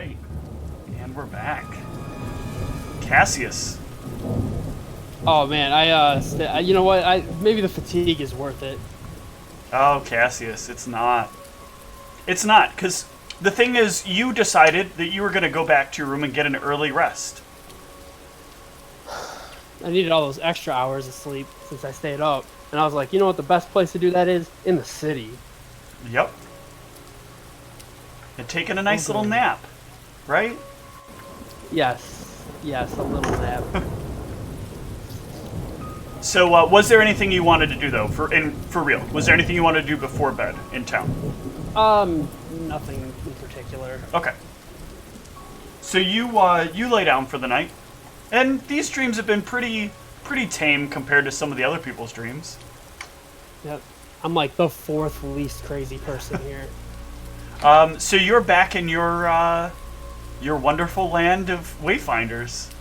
right. And we're back. Cassius. Oh man, you know what? Maybe the fatigue is worth it. Oh, Cassius, it's not. It's not, because the thing is, you decided that you were going to go back to your room and get an early rest. I needed all those extra hours of sleep since I stayed up. And I was like, you know what the best place to do that is? In the city. Yep. And taking a nice little nap, right? Yes, a little nap. So, was there anything you wanted to do, though, for real? Was there anything you wanted to do before bed in town? Nothing in particular. Okay. So you lay down for the night, and these dreams have been pretty tame compared to some of the other people's dreams. Yep. I'm like the fourth least crazy person here. So you're back in your wonderful land of Wayfinders.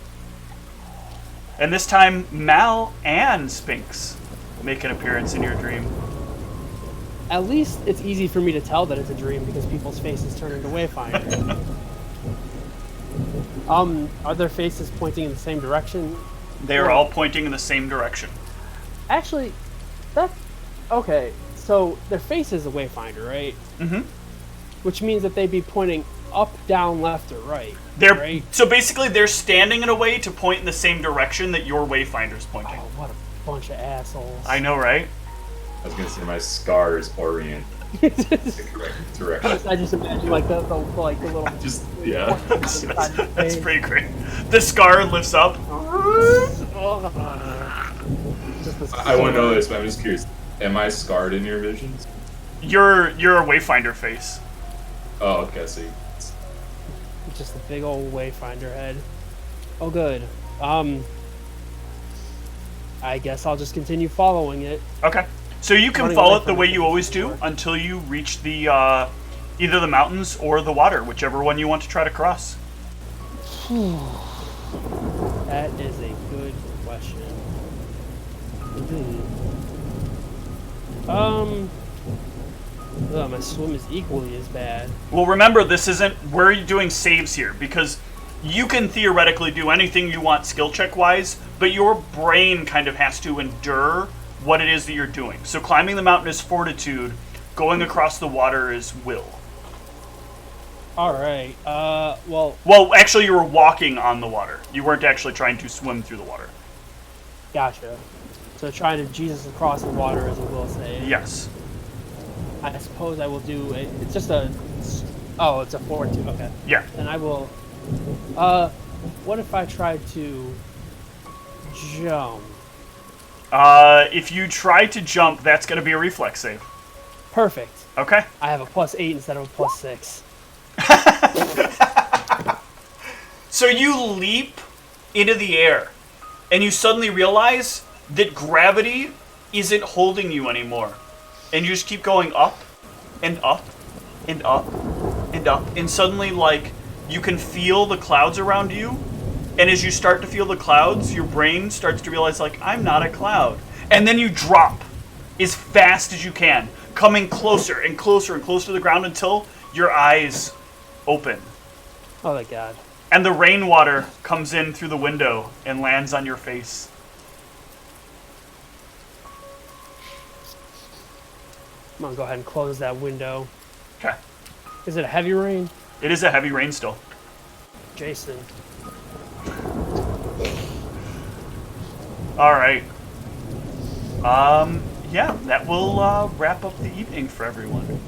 And this time, Mal and Spinks make an appearance in your dream. At least it's easy for me to tell that it's a dream because people's faces turn into Wayfinder. Are their faces pointing in the same direction? They are all pointing in the same direction. Actually, okay. So their face is a Wayfinder, right? Mm-hmm. Which means that they'd be pointing up, down, left, or right. Right? So basically, they're standing in a way to point in the same direction that your Wayfinder's pointing. Oh, what a bunch of assholes! I know, right? I was gonna say my scar is orient. The correct direction. I just imagine like the little. Just yeah. That's pretty great. The scar lifts up. I won't know this, but I'm just curious. Am I scarred in your visions? You're a Wayfinder face. Oh, okay. See. Just a big old Wayfinder head. Oh, good. I guess I'll just continue following it. Okay. So you can follow it the way you always do until you reach the either the mountains or the water, whichever one you want to try to cross. That is a good question. My swim is equally as bad. Well, remember, we're doing saves here, because you can theoretically do anything you want skill check-wise, but your brain kind of has to endure what it is that you're doing. So climbing the mountain is fortitude, going across the water is will. Alright, well, actually, you were walking on the water. You weren't actually trying to swim through the water. Gotcha. So trying to Jesus across the water is a will save. Yes. I suppose I will do it. It's just a... Oh, it's a fortitude. Okay. Yeah. And I will... what if I tried to jump? If you try to jump, that's going to be a reflex save. Perfect. Okay. I have a +8 instead of a +6. So you leap into the air, and you suddenly realize that gravity isn't holding you anymore. And you just keep going up, and up, and up, and up. And suddenly, you can feel the clouds around you. And as you start to feel the clouds, your brain starts to realize, I'm not a cloud. And then you drop as fast as you can, coming closer and closer and closer to the ground until your eyes open. Oh my god. And the rainwater comes in through the window and lands on your face. I'm gonna go ahead and close that window. Okay. Is it a heavy rain? It is a heavy rain still. Jason. All right. Yeah, that will wrap up the evening for everyone.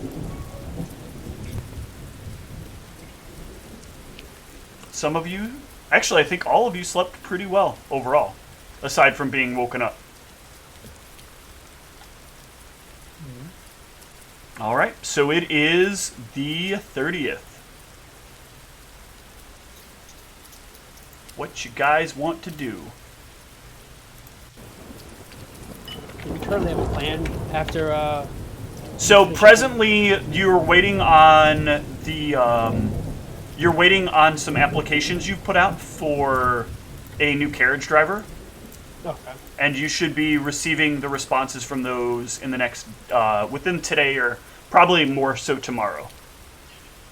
Some of you, actually, I think all of you slept pretty well overall, aside from being woken up. All right, so it is the 30th. What you guys want to do? Do we currently have a plan after, So presently, you're waiting on the, you're waiting on some applications you've put out for a new carriage driver. Okay. And you should be receiving the responses from those in the next, within today or probably more so tomorrow.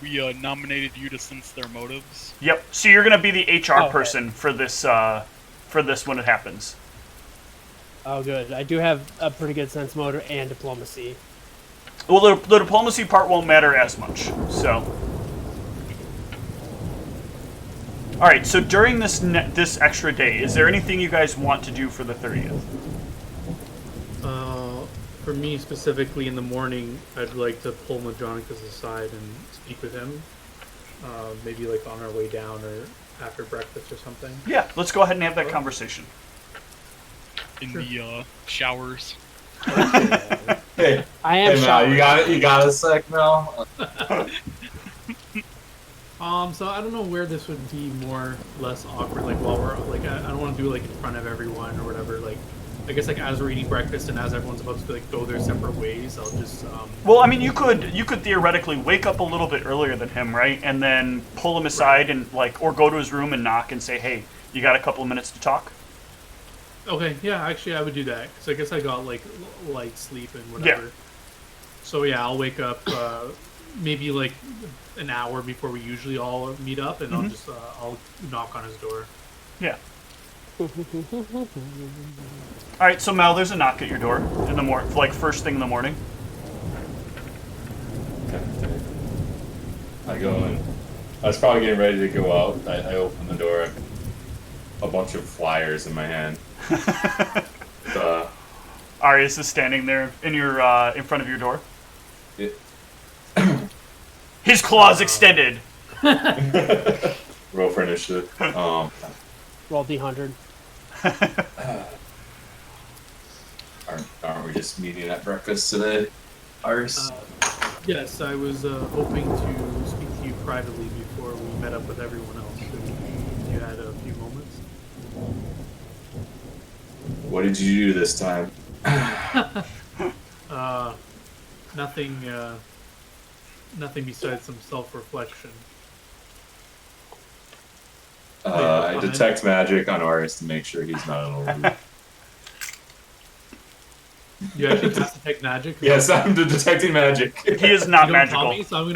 We nominated you to sense their motives. Yep. So you're gonna be the HR Okay. person for this when it happens. Oh, good. I do have a pretty good sense motor and diplomacy. Well, the diplomacy part won't matter as much. So, all right. So during this extra day, is there anything you guys want to do for the 30th? For me specifically, in the morning, I'd like to pull Madronicus aside and speak with him. Maybe like on our way down or after breakfast or something. Yeah. Let's go ahead and have that conversation. In the showers. Hey, I am Mel, showered. you got a sec, Mel? So I don't know where this would be more less awkward. Like while we're like, I don't want to do it like in front of everyone or whatever. Like, I guess like as we're eating breakfast and as everyone's about to like go their separate ways, I'll just. Well, I mean, you could theoretically wake up a little bit earlier than him, right? And then pull him aside and or go to his room and knock and say, "Hey, you got a couple of minutes to talk?" Okay, yeah, actually, I would do that because I guess I got like light sleep and whatever. Yeah. So yeah, I'll wake up maybe like an hour before we usually all meet up, and I'll knock on his door. Yeah. All right. So Mal, there's a knock at your door in the like first thing in the morning. I go in. I was probably getting ready to go out. I open the door. A bunch of flyers in my hand. Arius is standing there in front of your door. His claws extended. Roll for initiative. Roll D100. Aren't we just meeting at breakfast today? Ars? Yes, I was hoping to speak to you privately before we met up with everyone else. If you had a few moments. What did you do this time? Nothing besides some self-reflection. I detect magic on Aris to make sure he's not in a loop. You actually cast detect magic? Yes, I'm detecting magic. He is not You don't tell magical, me, so I'm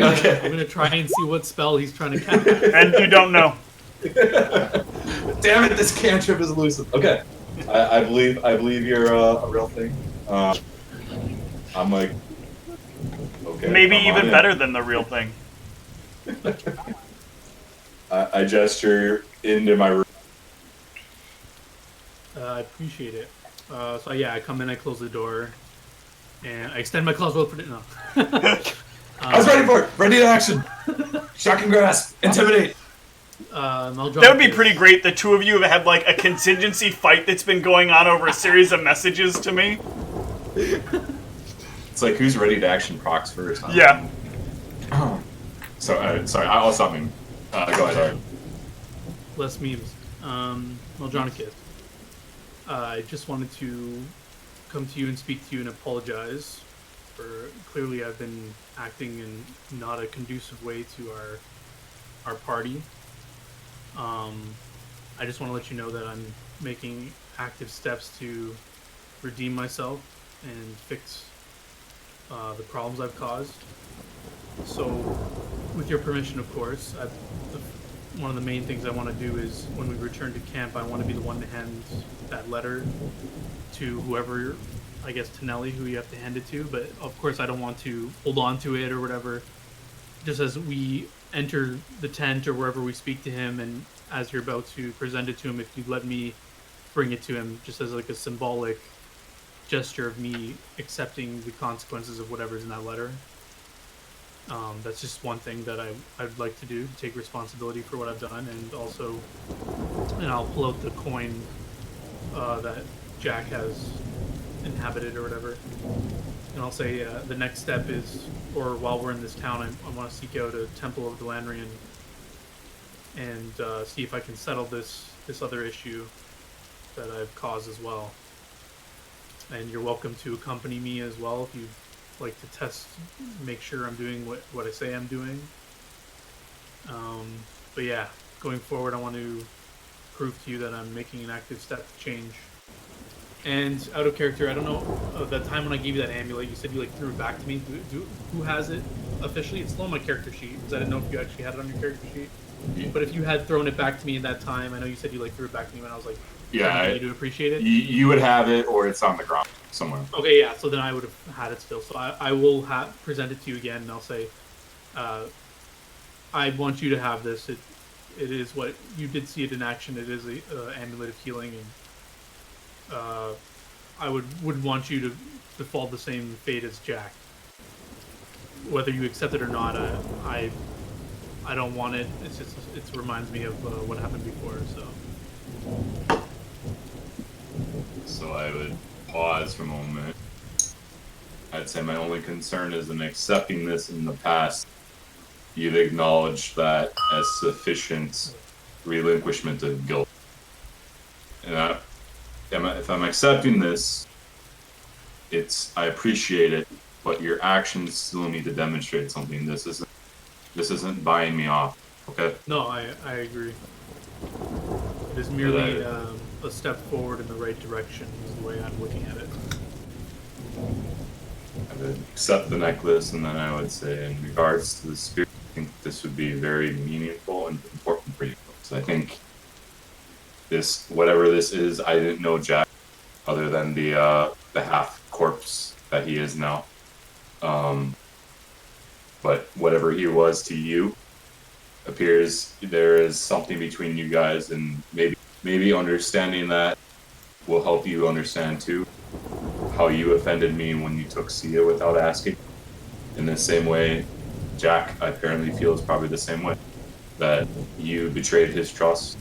gonna try and see what spell he's trying to cast. and you don't know. Damn it! This cantrip is elusive. Okay, I believe you're a real thing. I'm like, okay. Maybe come on even in. better than the real thing. I gesture into my room. I appreciate it. So yeah, I come in, I close the door, and I extend my claws both for it. No. I was ready for it. Ready to action. Shocking grasp. Intimidate. That would be pretty great. The two of you have had like a contingency fight that's been going on over a series of messages to me. It's like who's ready to action procs first? Huh? Yeah. So sorry, I'll stop him. Go ahead. Less memes. Meldronicus. I just wanted to come to you and speak to you and apologize for clearly I've been acting in not a conducive way to our party. I just want to let you know that I'm making active steps to redeem myself and fix the problems I've caused. So, with your permission, of course, one of the main things I want to do is when we return to camp, I want to be the one to hand that letter to whoever, I guess Tonelli, who you have to hand it to. But of course, I don't want to hold on to it or whatever. Just as we enter the tent or wherever we speak to him, and as you're about to present it to him, if you'd let me bring it to him, just as like a symbolic gesture of me accepting the consequences of whatever's in that letter. That's just one thing that I'd like to do, to take responsibility for what I've done, and also, and I'll pull out the coin that Jack has inhabited or whatever, and I'll say the next step is, or while we're in this town, I want to seek out a Temple of Delandrian and see if I can settle this other issue that I've caused as well. And you're welcome to accompany me as well if you like to make sure I'm doing what I say I'm doing. But yeah, going forward, I want to prove to you that I'm making an active step to change. And out of character, I don't know, that time when I gave you that amulet, you said you like threw it back to me. Who has it? officially. It's still on my character sheet because I didn't know if you actually had it on your character sheet. Yeah. But if you had thrown it back to me in that time, I know you said you like threw it back to me when I was like, Yeah, you to appreciate it. You would have it, or it's on the ground somewhere. Okay, yeah. So then I would have had it still. So I will present it to you again, and I'll say, I want you to have this. It is what you did see it in action. It is a amulet of healing, and I would want you to fall the same fate as Jack. Whether you accept it or not, I don't want it. It's just it reminds me of what happened before. So I would pause for a moment. I'd say my only concern is in accepting this in the past, you've acknowledged that as sufficient relinquishment of guilt. And if I'm accepting this, I appreciate it, but your actions still need to demonstrate something. This isn't buying me off. Okay. No, I agree. It is merely a step forward in the right direction. Is the way I'm looking at it. I would accept the necklace, and then I would say, in regards to the spirit, I think this would be very meaningful and important for you. So I think whatever this is, I didn't know Jack other than the half corpse that he is now. But whatever he was to you, appears there is something between you guys, and maybe understanding that will help you understand too how you offended me when you took Sia without asking. In the same way, Jack apparently feels probably the same way, that you betrayed his trust.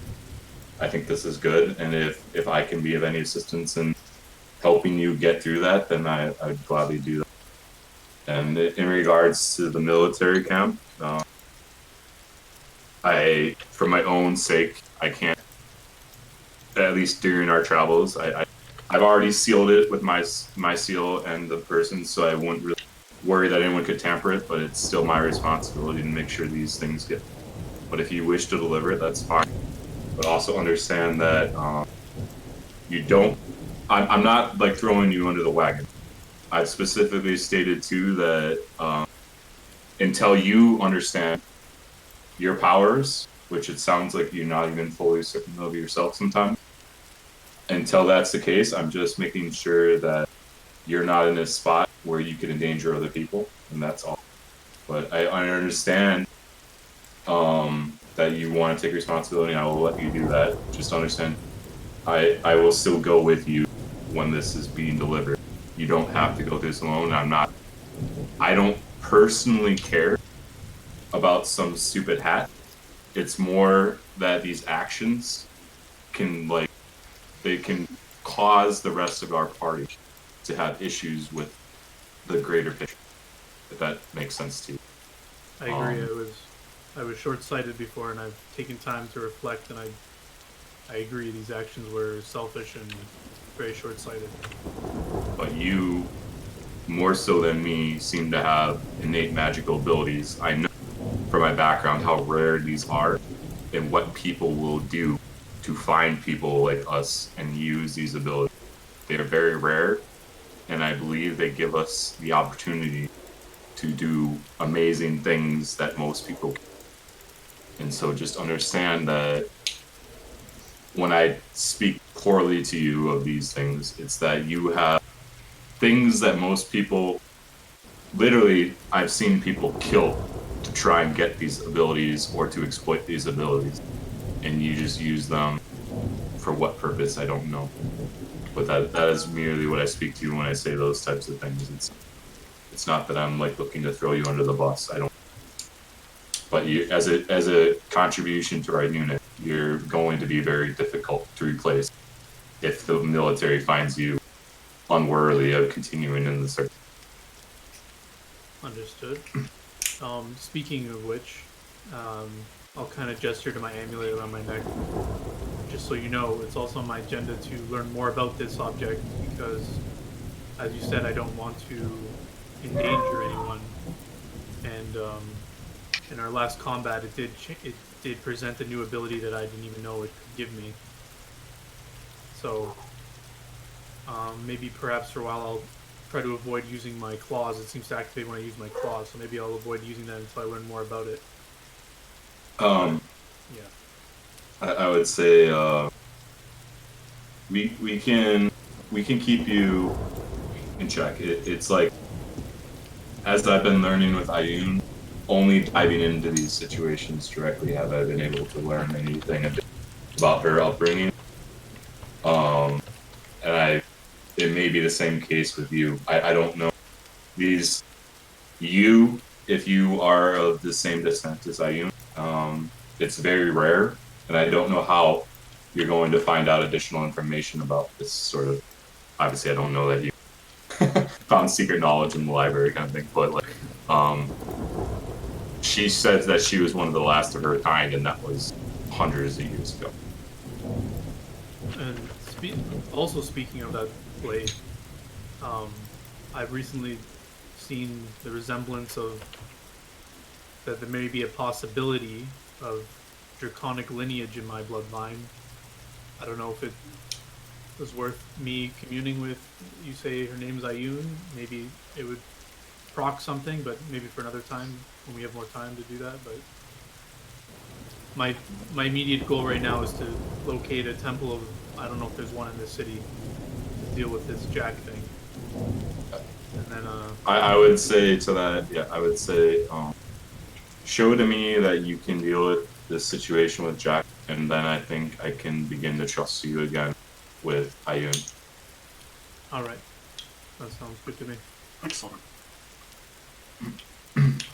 I think this is good, and if I can be of any assistance in helping you get through that, then I'd gladly do that. And in regards to the military camp, for my own sake, I can't, at least during our travels, I've already sealed it with my seal and the person, so I wouldn't really worry that anyone could tamper it, but it's still my responsibility to make sure these things get. But if you wish to deliver it, that's fine. But also understand that you don't, I'm not like throwing you under the wagon. I've specifically stated too that until you understand your powers, which it sounds like you're not even fully certain of yourself sometimes, until that's the case, I'm just making sure that you're not in a spot where you can endanger other people, and that's all. But I understand that you want to take responsibility, and I will let you do that. Just understand, I will still go with you when this is being delivered. You don't have to go through this alone. I don't personally care about some stupid hat. It's more that these actions they can cause the rest of our party to have issues with the greater picture, if that makes sense to you. I agree. I was short-sighted before, and I've taken time to reflect, and I agree. These actions were selfish and very short-sighted. But you, more so than me, seem to have innate magical abilities. I know from my background how rare these are, and what people will do to find people like us and use these abilities. They are very rare, and I believe they give us the opportunity to do amazing things that most people can't. And so just understand that when I speak poorly to you of these things, it's that you have things that most people, literally, I've seen people kill to try and get these abilities or to exploit these abilities. And you just use them for what purpose, I don't know. But that is merely what I speak to when I say those types of things. It's not that I'm like looking to throw you under the bus. I don't. But you, as a contribution to our unit, you're going to be very difficult to replace if the military finds you unworthy of continuing in the service. Understood. Speaking of which, I'll kind of gesture to my amulet around my neck. Just so you know, it's also on my agenda to learn more about this object because, as you said, I don't want to endanger anyone. And in our last combat, it did present a new ability that I didn't even know it could give me. So maybe perhaps for a while I'll try to avoid using my claws. It seems to activate when I use my claws, so maybe I'll avoid using that until I learn more about it. Yeah. I would say we can keep you in check. It's like, as I've been learning with Ayun, only diving into these situations directly have I been able to learn anything about her upbringing. And it may be the same case with you. I don't know. If you are of the same descent as Ayun, it's very rare, and I don't know how you're going to find out additional information about this sort of. Obviously, I don't know that you found secret knowledge in the library kind of thing, but like, she says that she was one of the last of her kind, and that was hundreds of years ago. And also speaking of that blade, I've recently seen the resemblance of that there may be a possibility of draconic lineage in my bloodline. I don't know if it was worth me communing with. You say her name's Ayun. Maybe it would proc something, but maybe for another time when we have more time to do that. But my immediate goal right now is to locate a temple of, I don't know if there's one in this city, to deal with this Jack thing. And then I would say to that, yeah, I would say show to me that you can deal with this situation with Jack, and then I think I can begin to trust you again with Ayun. all right, that sounds good to me. Excellent.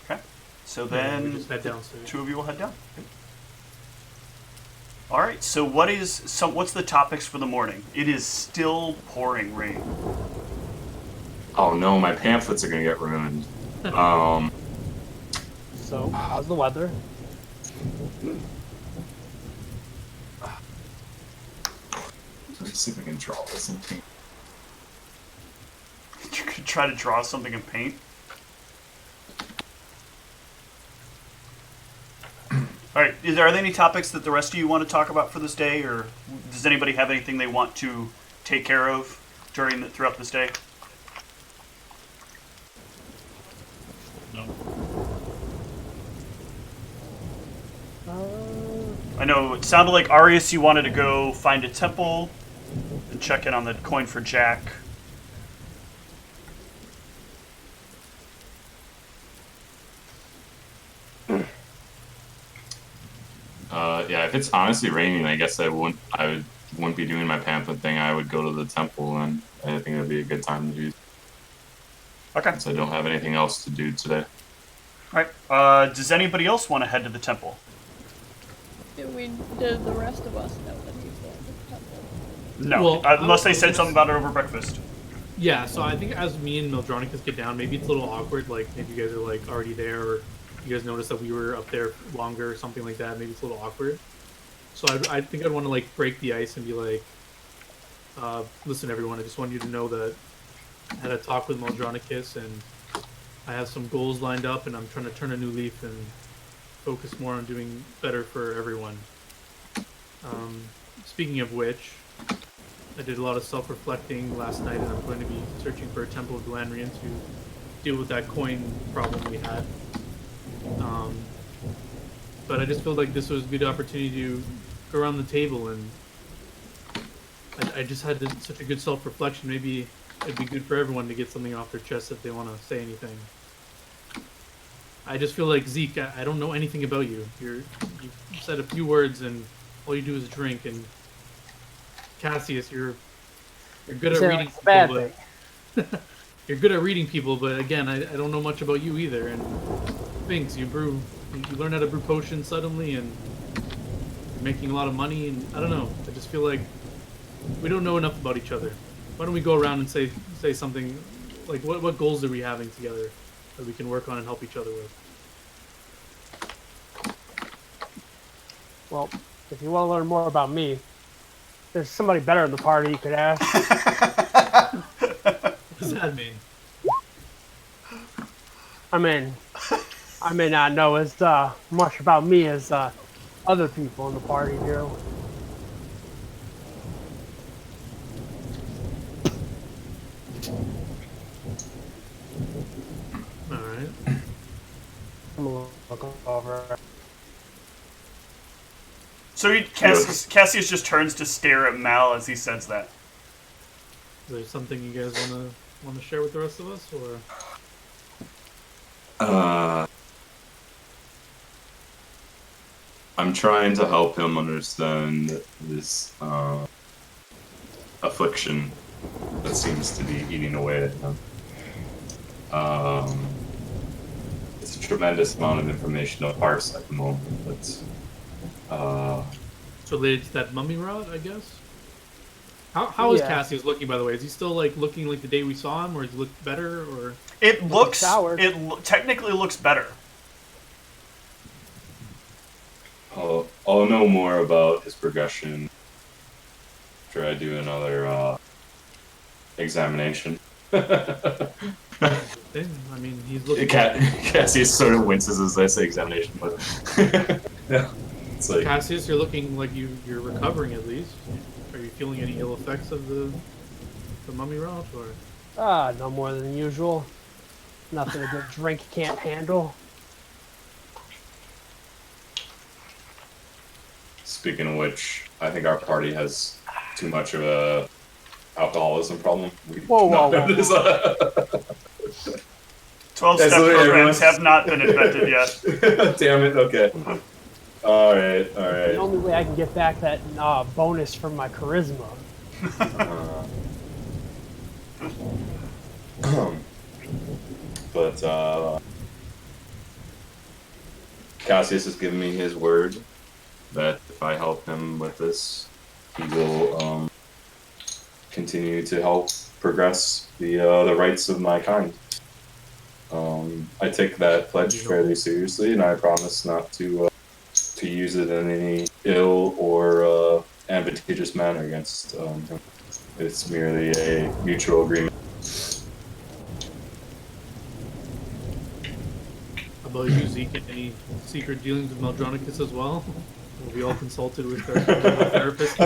Okay. So We then just head downstairs. two of you will head down. Okay. All right. So what's the topics for the morning? It is still pouring rain. Oh no, my pamphlets are gonna get ruined. So, how's the weather? Let's see if I can draw this in paint. You could try to draw something in paint. All right. Are there any topics that the rest of you want to talk about for this day, or does anybody have anything they want to take care of throughout this day? No. I know it sounded like Arius, you wanted to go find a temple and check in on the coin for Jack. Yeah, if it's honestly raining, I guess I wouldn't be doing my pamphlet thing. I would go to the temple, and I think it would be a good time to do. Okay. Since I don't have anything else to do today. All right. Does anybody else want to head to the temple? Did the rest of us know that he's going to the temple? No, Well, unless they said something about it over breakfast. Yeah, so I think as me and Mildronicus get down, maybe it's a little awkward. Like maybe you guys are like already there, or you guys noticed that we were up there longer, or something like that. Maybe it's a little awkward. So I think I'd want to like break the ice and be like, listen, everyone, I just want you to know that I had a talk with Mildronicus, and I have some goals lined up, and I'm trying to turn a new leaf and focus more on doing better for everyone. Speaking of which, I did a lot of self-reflecting last night, and I'm going to be searching for a Temple of Glanrian to deal with that coin problem we had. But I just feel like this was a good opportunity to go around the table, and I just had such a good self-reflection. Maybe it'd be good for everyone to get something off their chest if they want to say anything. I just feel like, Zeke, I don't know anything about you. You said a few words, and all you do is drink. And Cassius, you're good at reading people, but you're good at reading people. But again, I don't know much about you either. And things you learn how to brew potions suddenly, and you're making a lot of money. And I don't know. I just feel like we don't know enough about each other. Why don't we go around and say something like what goals are we having together that we can work on and help each other with? Well, if you want to learn more about me, there's somebody better in the party you could ask. What does that mean? I mean, I may not know as much about me as other people in the party do. I'm gonna look over. So Cassius just turns to stare at Mal as he says that. Is there something you guys want to share with the rest of us, or? I'm trying to help him understand this affliction that seems to be eating away at him. It's a tremendous amount of information to parse at the moment, but It's related to that mummy rod, I guess. How is Yeah. Cassius looking, by the way? Is he still like looking like the day we saw him, or does he look better, or? It looks. soured. Technically looks better. I'll know more about his progression after I do another examination. I mean, he's looking. Cassius sort of winces as I say examination, but yeah, it's like Cassius, you're looking like you're recovering at least. Are you feeling any ill effects of the mummy rod, or? No more than usual. Nothing a good drink can't handle. Speaking of which, I think our party has too much of a alcoholism problem. Whoa. 12-step programs have not been invented yet. Damn it. Okay. All right. The only way I can get back that bonus from my charisma. But Cassius has given me his word that if I help him with this, he will continue to help progress the rights of my kind. I take that pledge fairly seriously, and I promise not to use it in any ill or advantageous manner against him. It's merely a mutual agreement. How about you, Zeke? Any secret dealings with Maldronicus as well? Will we all consulted with our therapist?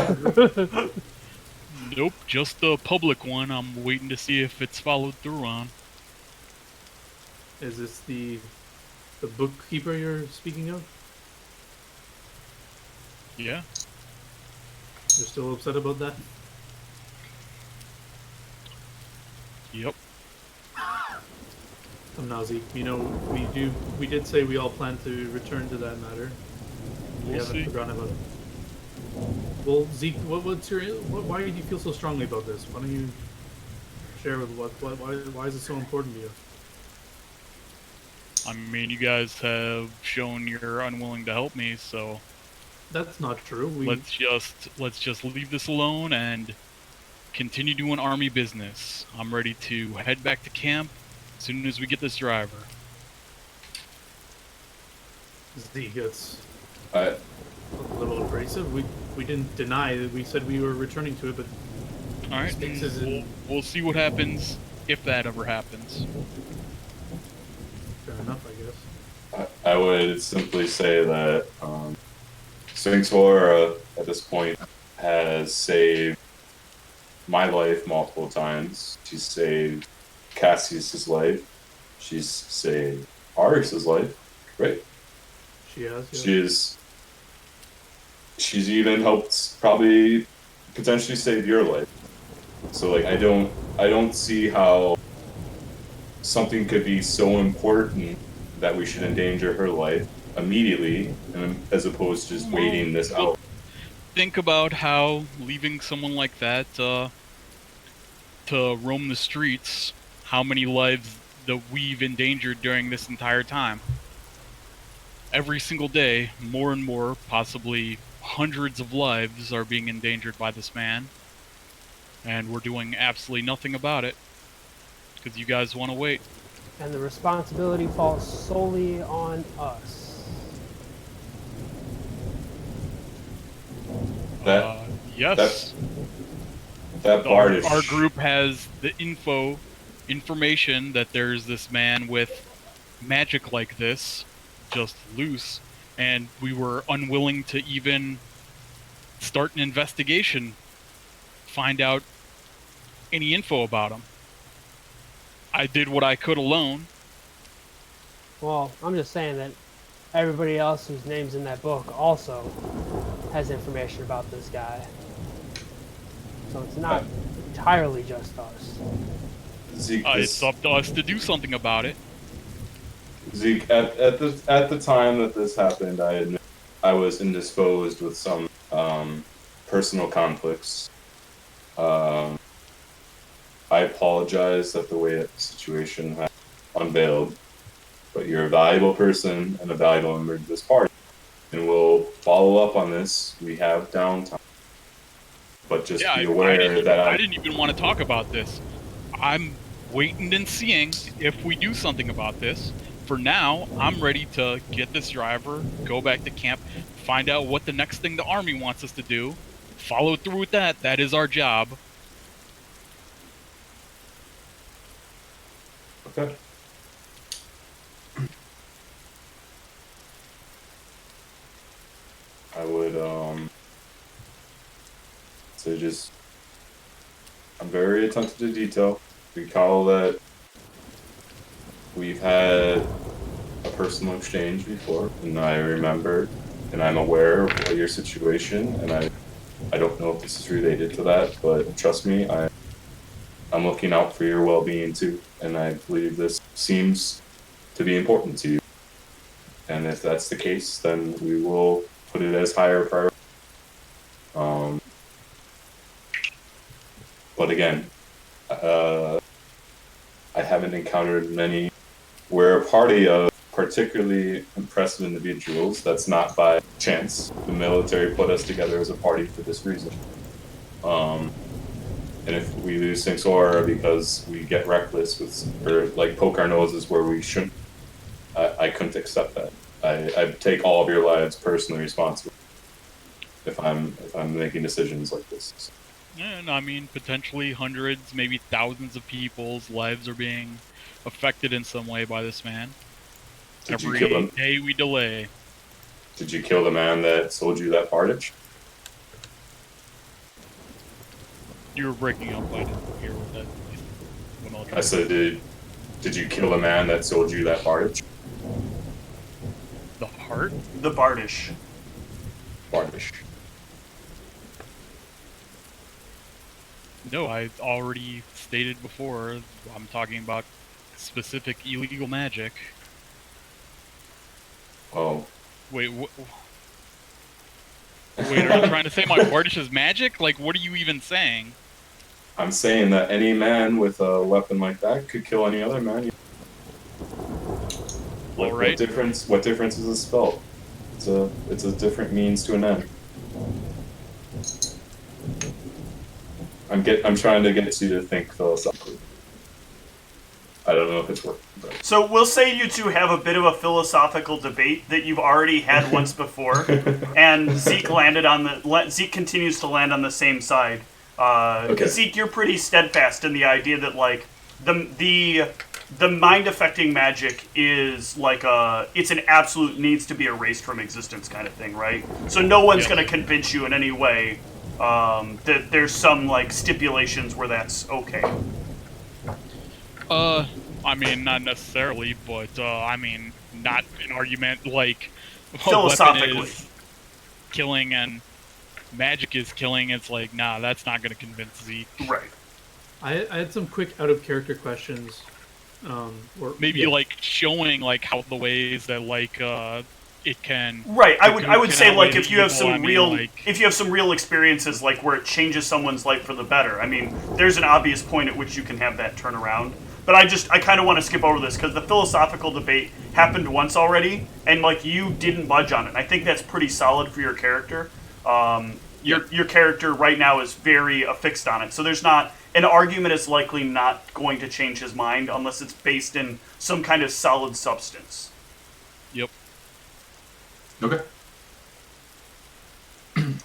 Nope, just the public one. I'm waiting to see if it's followed through on. Is this the bookkeeper you're speaking of? Yeah. You're still upset about that? Yep. I'm not Zeke. You know, we did say we all plan to return to that matter. We We'll haven't see. forgotten about it. Well, Zeke, why do you feel so strongly about this? Why don't you share with why is it so important to you? I mean, you guys have shown you're unwilling to help me, so That's not true. let's just leave this alone and continue doing army business. I'm ready to head back to camp as soon as we get this driver. Zeke, it's I, a little abrasive. We didn't deny that. We said we were returning to it, but All right, Sticks and is in- we'll see what happens if that ever happens. fair enough, I guess. I would simply say that Sphinxora at this point has saved my life multiple times. She's saved Cassius's life. She's saved Aris's life, right? She has. Yeah. She's even helped probably potentially save your life. So like I don't see how something could be so important that we should endanger her life immediately, as opposed to just waiting this out. Think about how leaving someone like that to roam the streets, how many lives that we've endangered during this entire time. Every single day, more and more, possibly hundreds of lives are being endangered by this man. And we're doing absolutely nothing about it. Because you guys want to wait. And the responsibility falls solely on us. That Yes. that part is Our group has the information that there's this man with magic like this, just loose, and we were unwilling to even start an investigation, find out any info about him. I did what I could alone. Well, I'm just saying that everybody else whose name's in that book also has information about this guy. So it's not entirely just us. Zeke, It's up to us to do something about it. Zeke, at the time that this happened, I was indisposed with some personal conflicts. I apologize that the way that the situation has unveiled, but you're a valuable person and a valuable member of this party, and we'll follow up on this. We have downtime, but just be aware that I didn't even want to talk about this. I'm waiting and seeing if we do something about this. For now, I'm ready to get this driver, go back to camp, find out what the next thing the army wants us to do, follow through with that. That is our job. Okay. I would say just I'm very attentive to detail. Recall that we've had a personal exchange before, and I remember, and I'm aware of your situation, and I don't know if this is related to that, but trust me, I'm looking out for your well-being too, and I believe this seems to be important to you. And if that's the case, then we will put it as higher priority. But again, I haven't encountered many. We're a party of particularly impressive individuals. That's not by chance. The military put us together as a party for this reason. And if we lose things or because we get reckless with, or like poke our noses where we shouldn't, I couldn't accept that. I take all of your lives personally responsible if I'm making decisions like this. And I mean, potentially hundreds, maybe thousands of people's lives are being affected in some way by this man. Did you Every kill him? day we delay. Did you kill the man that sold you that partage? You were breaking up. I didn't hear what that. I said, did you kill the man that sold you that partage? The heart? The Bardish. Partage. No, I already stated before. I'm talking about specific illegal magic. Oh. Wait, wait, are you trying to say my Bardish is magic? Like, what are you even saying? I'm saying that any man with a weapon like that could kill any other man. What difference is a spell? It's a different means to an end. I'm trying to get you to think philosophically. I don't know if it's working. But. So we'll say you two have a bit of a philosophical debate that you've already had once before, and Zeke continues to land on the same side. Okay. Zeke, you're pretty steadfast in the idea that like the mind affecting magic is like it's an absolute needs to be erased from existence kind of thing, right? So no one's going to convince you in any way that there's some like stipulations where that's okay. I mean, not necessarily, but I mean, not an argument like philosophically a weapon is killing and magic is killing. It's like, nah, that's not going to convince Zeke. Right. I had some quick out of character questions. Or maybe like showing like how the ways that like it can. Right. I would say like if you have some if you have some real experiences like where it changes someone's life for the better. I mean, there's an obvious point at which you can have that turn around. But I kind of want to skip over this because the philosophical debate happened once already, and like you didn't budge on it. I think that's pretty solid for your character. Your character right now is very affixed on it, so there's not an argument is likely not going to change his mind unless it's based in some kind of solid substance. Yep. Okay.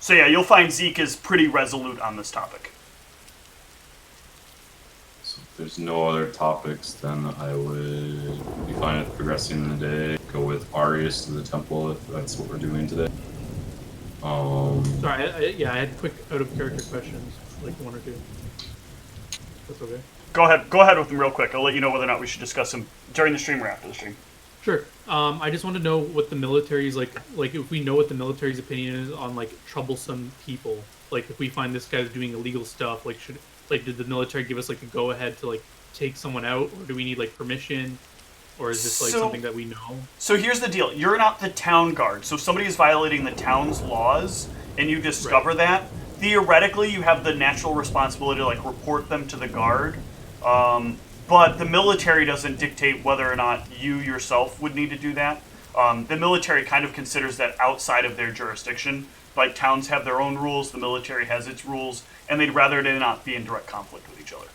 So yeah, you'll find Zeke is pretty resolute on this topic. There's no other topics, then I would be fine with progressing in the day. Go with Arius to the temple if that's what we're doing today. Sorry, I had quick out of character questions, like one or two. That's okay. Go ahead with them real quick. I'll let you know whether or not we should discuss them during the stream or after the stream. Sure. I just want to know what the military's like if we know what the military's opinion is on like troublesome people. Like if we find this guy's doing illegal stuff, did the military give us like a go ahead to like take someone out, or do we need like permission, or is this like something that we know? So here's the deal: you're not the town guard. So if somebody is violating the town's laws, and you discover that, theoretically you have the natural responsibility to like report them to the guard. But the military doesn't dictate whether or not you yourself would need to do that. The military kind of considers that outside of their jurisdiction. Like towns have their own rules, the military has its rules, and they'd rather they not be in direct conflict with each other.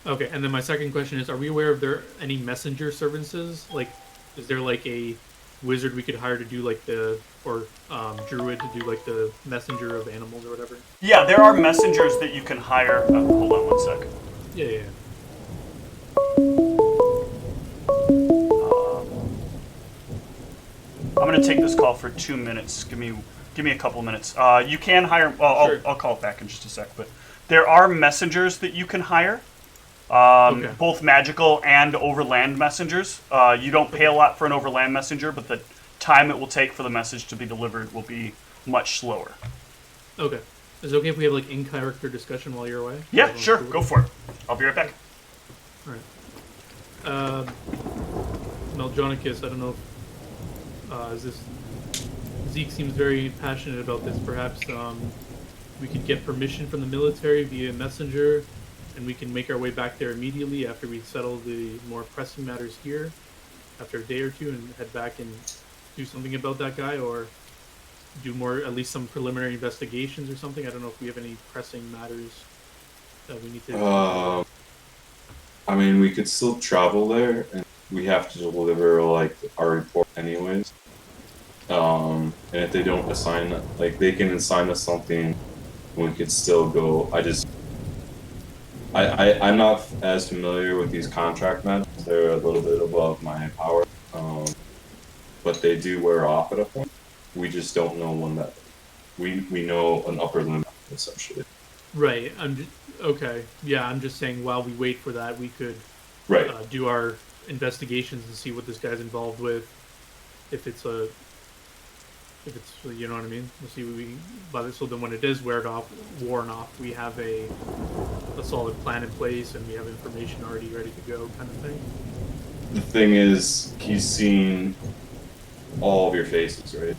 Okay, and then my second question is: are we aware of there any messenger services? Like, is there like a wizard we could hire to do like druid to do like the messenger of animals or whatever? Yeah, there are messengers that you can hire. Hold on one second. Yeah. I'm going to take this call for 2 minutes. Give me a couple minutes. You can hire. Well, Sure. I'll call it back in just a sec. But there are messengers that you can hire, Okay. both magical and overland messengers. You don't pay a lot for an overland messenger, but the time it will take for the message to be delivered will be much slower. Okay. Is it okay if we have like in-character discussion while you're away? Yeah, sure. Go for it. I'll be right back. All right. Meljonicus, I don't know if Zeke seems very passionate about this. Perhaps we could get permission from the military via messenger, and we can make our way back there immediately after we settle the more pressing matters here, after a day or two, and head back and do something about that guy, or do at least some preliminary investigations or something. I don't know if we have any pressing matters that we need to. I mean, we could still travel there, and we have to deliver like our report anyways. And if they don't assign, like, they can assign us something, we could still go. I'm not as familiar with these contract matters. They're a little bit above my power, but they do wear off at a point. We just don't know when that. We know an upper limit essentially. Right. Okay. Yeah, I'm just saying while we wait for that, we could do our investigations and see what this guy's involved with. If it's you know what I mean. We'll see so then when it is worn off, we have a solid plan in place and we have information already ready to go, kind of thing. The thing is, he's seen all of your faces, right?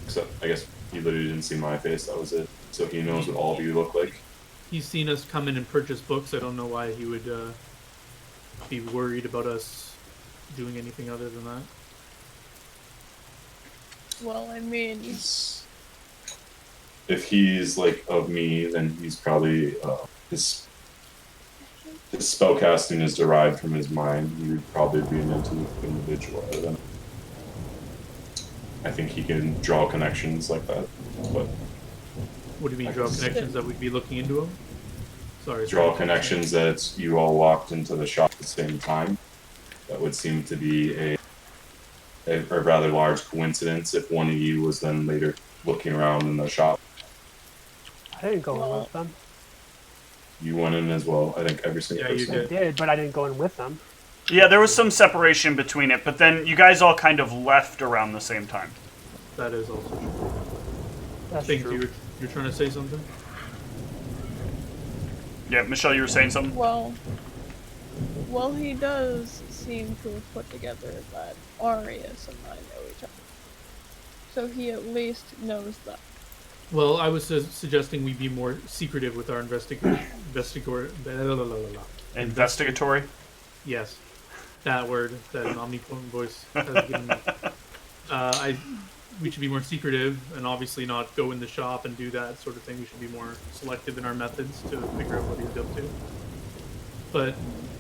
Except I guess he literally didn't see my face. That was it. So he knows what all of you look like. He's seen us come in and purchase books. I don't know why he would be worried about us doing anything other than that. Well, I mean, If he's like of me, then he's probably his spellcasting is derived from his mind. He would probably be an individual. I think he can draw connections like that. But What do you mean, draw connections that we'd be looking into them? Draw connections that you all walked into the shop at the same time. That would seem to be a rather large coincidence if one of you was then later looking around in the shop. I didn't go in with them. You went in as well. I think every single person. I did, but I didn't go in with them. Yeah, there was some separation between it, but then you guys all kind of left around the same time. That is also true. That's Think true. you're trying to say something? Yeah, Michelle, you were saying something? well, he does seem to have put together that Arius and I know each other. So he at least knows that. Well, I was suggesting we be more secretive with our investigatory. Investigatory? Yes, that word, that an omnipotent voice has given me. We should be more secretive and obviously not go in the shop and do that sort of thing. We should be more selective in our methods to figure out what he's up to. But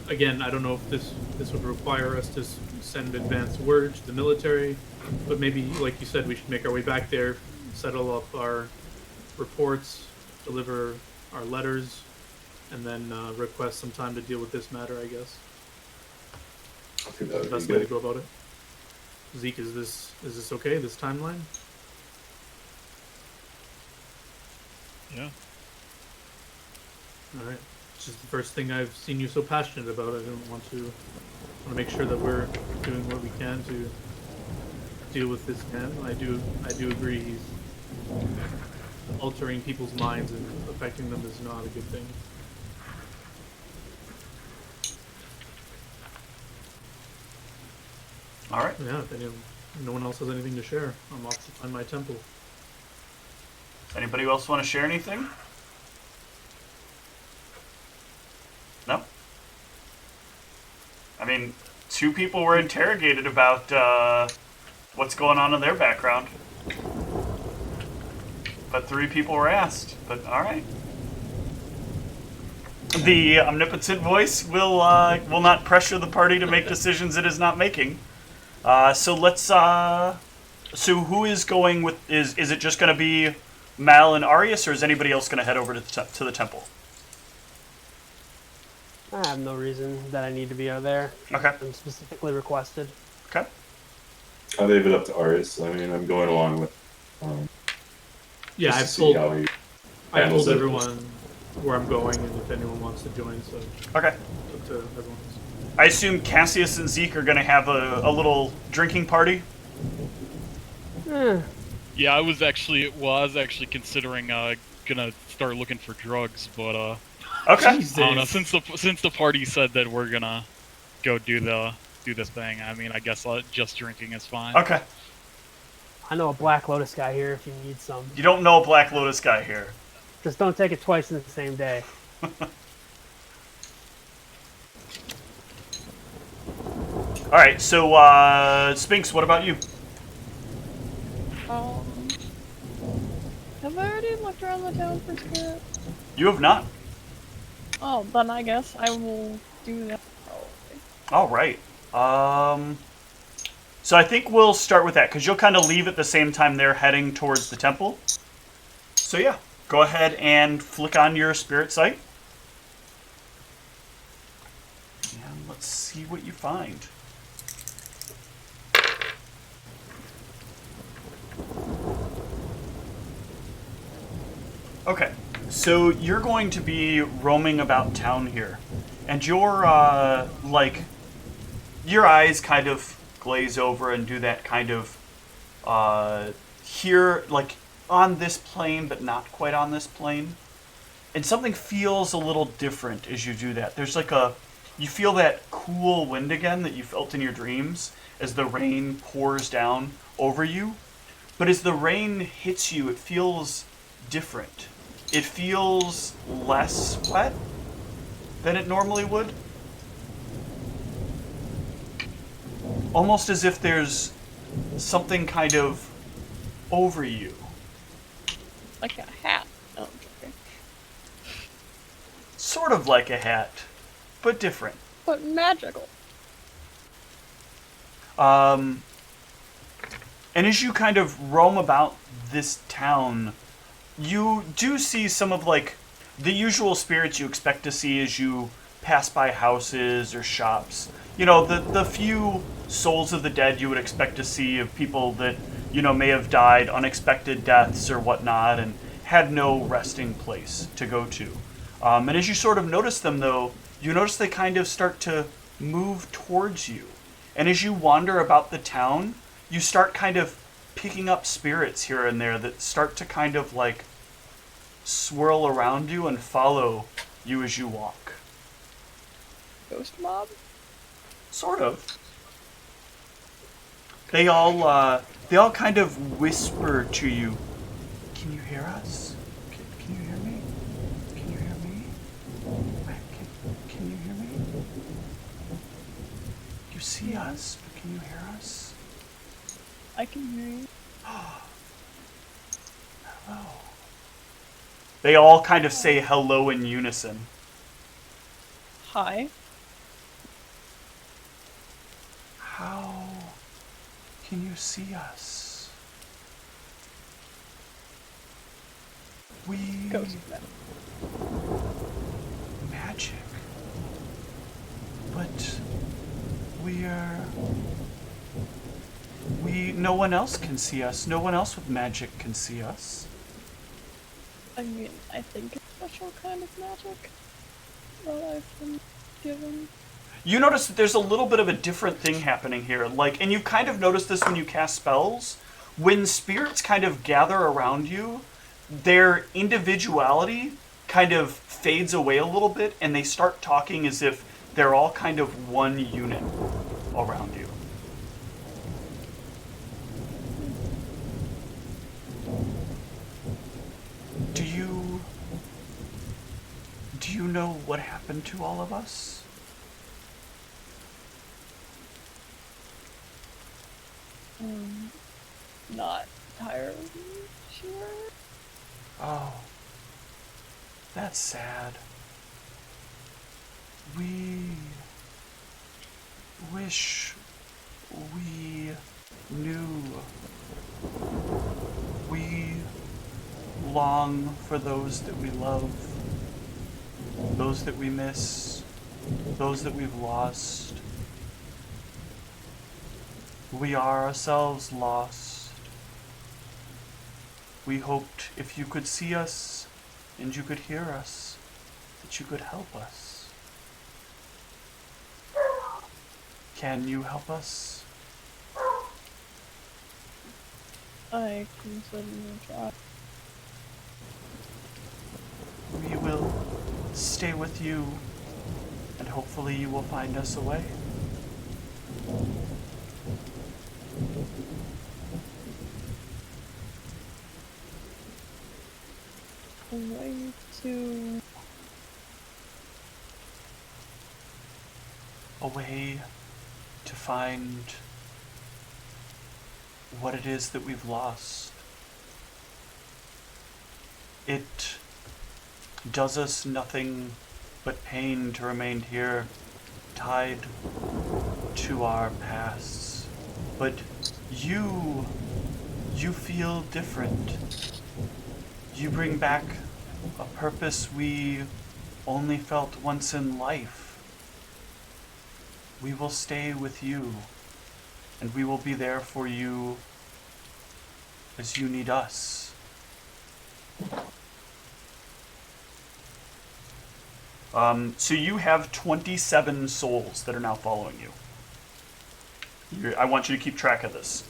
again, I don't know if this would require us to send advance word to the military, but maybe, like you said, we should make our way back there, settle up our reports, deliver our letters, and then request some time to deal with this matter, I guess. I think that That's the would best be way to good. go about it. Zeke, is this okay, this timeline? Yeah. Alright. It's just the first thing I've seen you so passionate about. I don't want to make sure that we're doing what we can to deal with this man. I do agree he's altering people's minds and affecting them is not a good thing. All right. Yeah, if no one else has anything to share, I'm off to find my temple. Anybody else want to share anything? No? I mean, 2 people were interrogated about what's going on in their background. But 3 people were asked. But all right. The omnipotent voice will not pressure the party to make decisions it is not making. So let's. So who is going with? Is it just going to be Mal and Arius, or is anybody else going to head over to the temple? I have no reason that I need to be out there. Okay. I'm specifically requested. Okay. I leave it up to Arius. I mean, I'm going along with. Yeah, just I've to see told how he I handles told it. everyone where I'm going and if anyone wants to join, so Okay. it's up to everyone. I assume Cassius and Zeke are going to have a little drinking party. Yeah, I was actually considering gonna start looking for drugs, but Okay. I don't know. Since the party said that we're gonna go do this thing, I mean, I guess just drinking is fine. Okay. I know a Black Lotus guy here if you need some. You don't know a Black Lotus guy here. Just don't take it twice in the same day. All right. So Spinks, what about you? Have I already looked around the town for spirit? You have not. Oh, then I guess I will do that. All right. So I think we'll start with that because you'll kind of leave at the same time they're heading towards the temple. So yeah, go ahead and flick on your spirit sight. And let's see what you find. Okay, so you're going to be roaming about town here, and your your eyes kind of glaze over and do that kind of here, like on this plane, but not quite on this plane, and something feels a little different as you do that. There's like you feel that cool wind again that you felt in your dreams as the rain pours down over you, but as the rain hits you, it feels different. It feels less wet than it normally would. Almost as if there's something kind of over you. Like a hat. Oh, okay. Sort of like a hat, but different. But magical. And as you kind of roam about this town, you do see some of like the usual spirits you expect to see as you pass by houses or shops. You know, the few souls of the dead you would expect to see of people that, you know, may have died unexpected deaths or whatnot and had no resting place to go to. And as you sort of notice them, though, you notice they kind of start to move towards you. And as you wander about the town, you start kind of picking up spirits here and there that start to kind of like swirl around you and follow you as you walk. Ghost mob? Sort of. They all kind of whisper to you. Can you hear us? Can you hear me? Can you hear me? Can you hear me? You see us, but can you hear us? I can hear you. Hello. They all kind of say hello in unison. Hi. How can you see us? We... Ghost man. Magic. But no one else can see us. No one else with magic can see us. I mean, I think it's a special kind of magic. that I've been given. You notice that there's a little bit of a different thing happening here. Like, and you kind of notice this when you cast spells. When spirits kind of gather around you, their individuality kind of fades away a little bit, and they start talking as if they're all kind of one unit around you. Do you know what happened to all of us? Not entirely sure. Oh, that's sad. We wish we knew. We long for those that we love, those that we miss, those that we've lost. We are ourselves lost. We hoped if you could see us and you could hear us, that you could help us. Can you help us? I can certainly try. We will stay with you, and hopefully you will find us a way. A way to... A way to find what it is that we've lost. It does us nothing but pain to remain here, tied to our pasts. But you feel different. You bring back a purpose we only felt once in life. We will stay with you, and we will be there for you as you need us. So you have 27 souls that are now following you. I want you to keep track of this.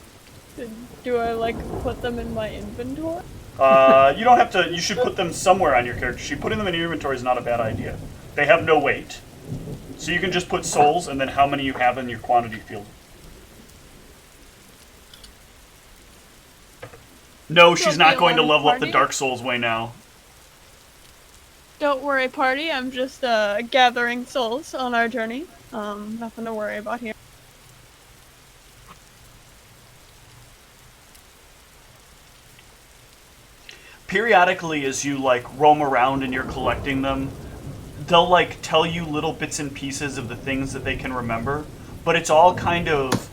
Do I, like, put them in my inventory? You don't have to. You should put them somewhere on your character sheet. Putting them in your inventory is not a bad idea. They have no weight. So you can just put souls and then how many you have in your quantity field. No, she's Don't not be going to alarmed, level up the party. Dark Souls way now. Don't worry, party. I'm just gathering souls on our journey. Nothing to worry about here. Periodically, as you like roam around and you're collecting them, they'll like tell you little bits and pieces of the things that they can remember, but it's all kind of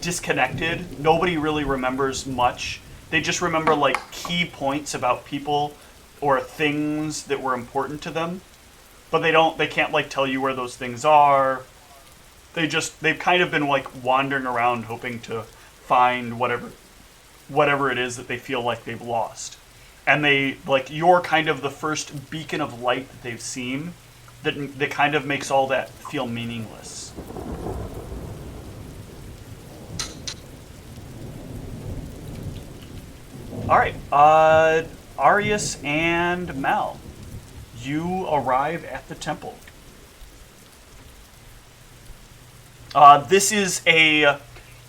disconnected. Nobody really remembers much. They just remember like key points about people or things that were important to them, but they can't like tell you where those things are. They've kind of been like wandering around hoping to find whatever it is that they feel like they've lost. And you're kind of the first beacon of light that they've seen that kind of makes all that feel meaningless. Alright, Arius and Mal, you arrive at the temple. This is a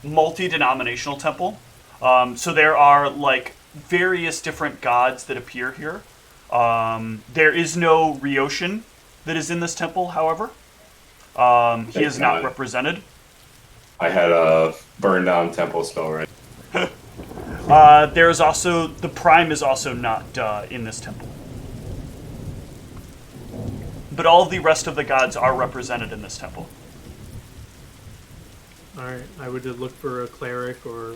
multi-denominational temple. So there are like various different gods that appear here. There is no Ryoshin that is in this temple, however. He is not represented. I had a burn down temple spell, right? There's also, the Prime is also not in this temple. But all the rest of the gods are represented in this temple. Alright, I would look for a cleric or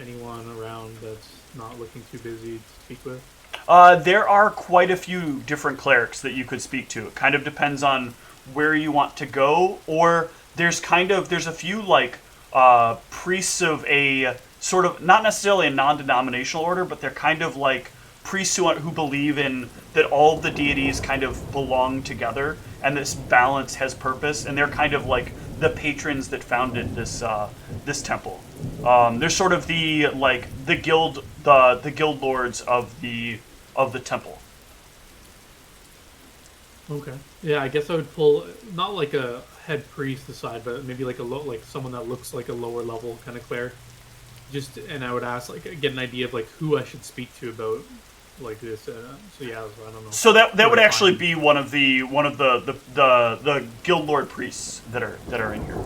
anyone around that's not looking too busy to speak with. There are quite a few different clerics that you could speak to. It kind of depends on where you want to go, or there's a few like priests of a sort of, not necessarily a non-denominational order, but they're kind of like priests who believe in that all the deities kind of belong together, and this balance has purpose, and they're kind of like the patrons that founded this temple. They're sort of the guild lords of the temple. Okay. Yeah, I guess I would pull not like a head priest aside, but maybe like like someone that looks like a lower level kind of cleric. And I would ask, like, get an idea of like who I should speak to about like this. So yeah, I don't know. So that would actually be one of the guild lord priests that are in here.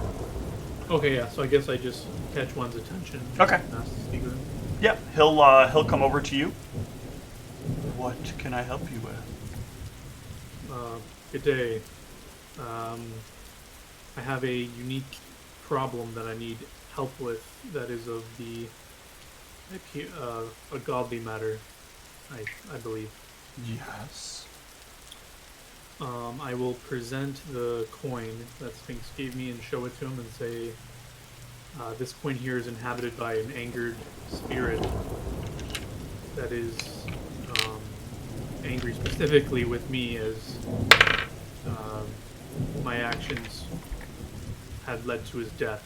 Okay, yeah. So I guess I just catch one's attention. Okay. And ask to speak with him. Yeah, he'll come over to you. What can I help you with? Good day. I have a unique problem that I need help with. That is of a godly matter, I believe. Yes. I will present the coin that Sphinx gave me and show it to him and say, this coin here is inhabited by an angered spirit that is angry specifically with me as my actions had led to his death,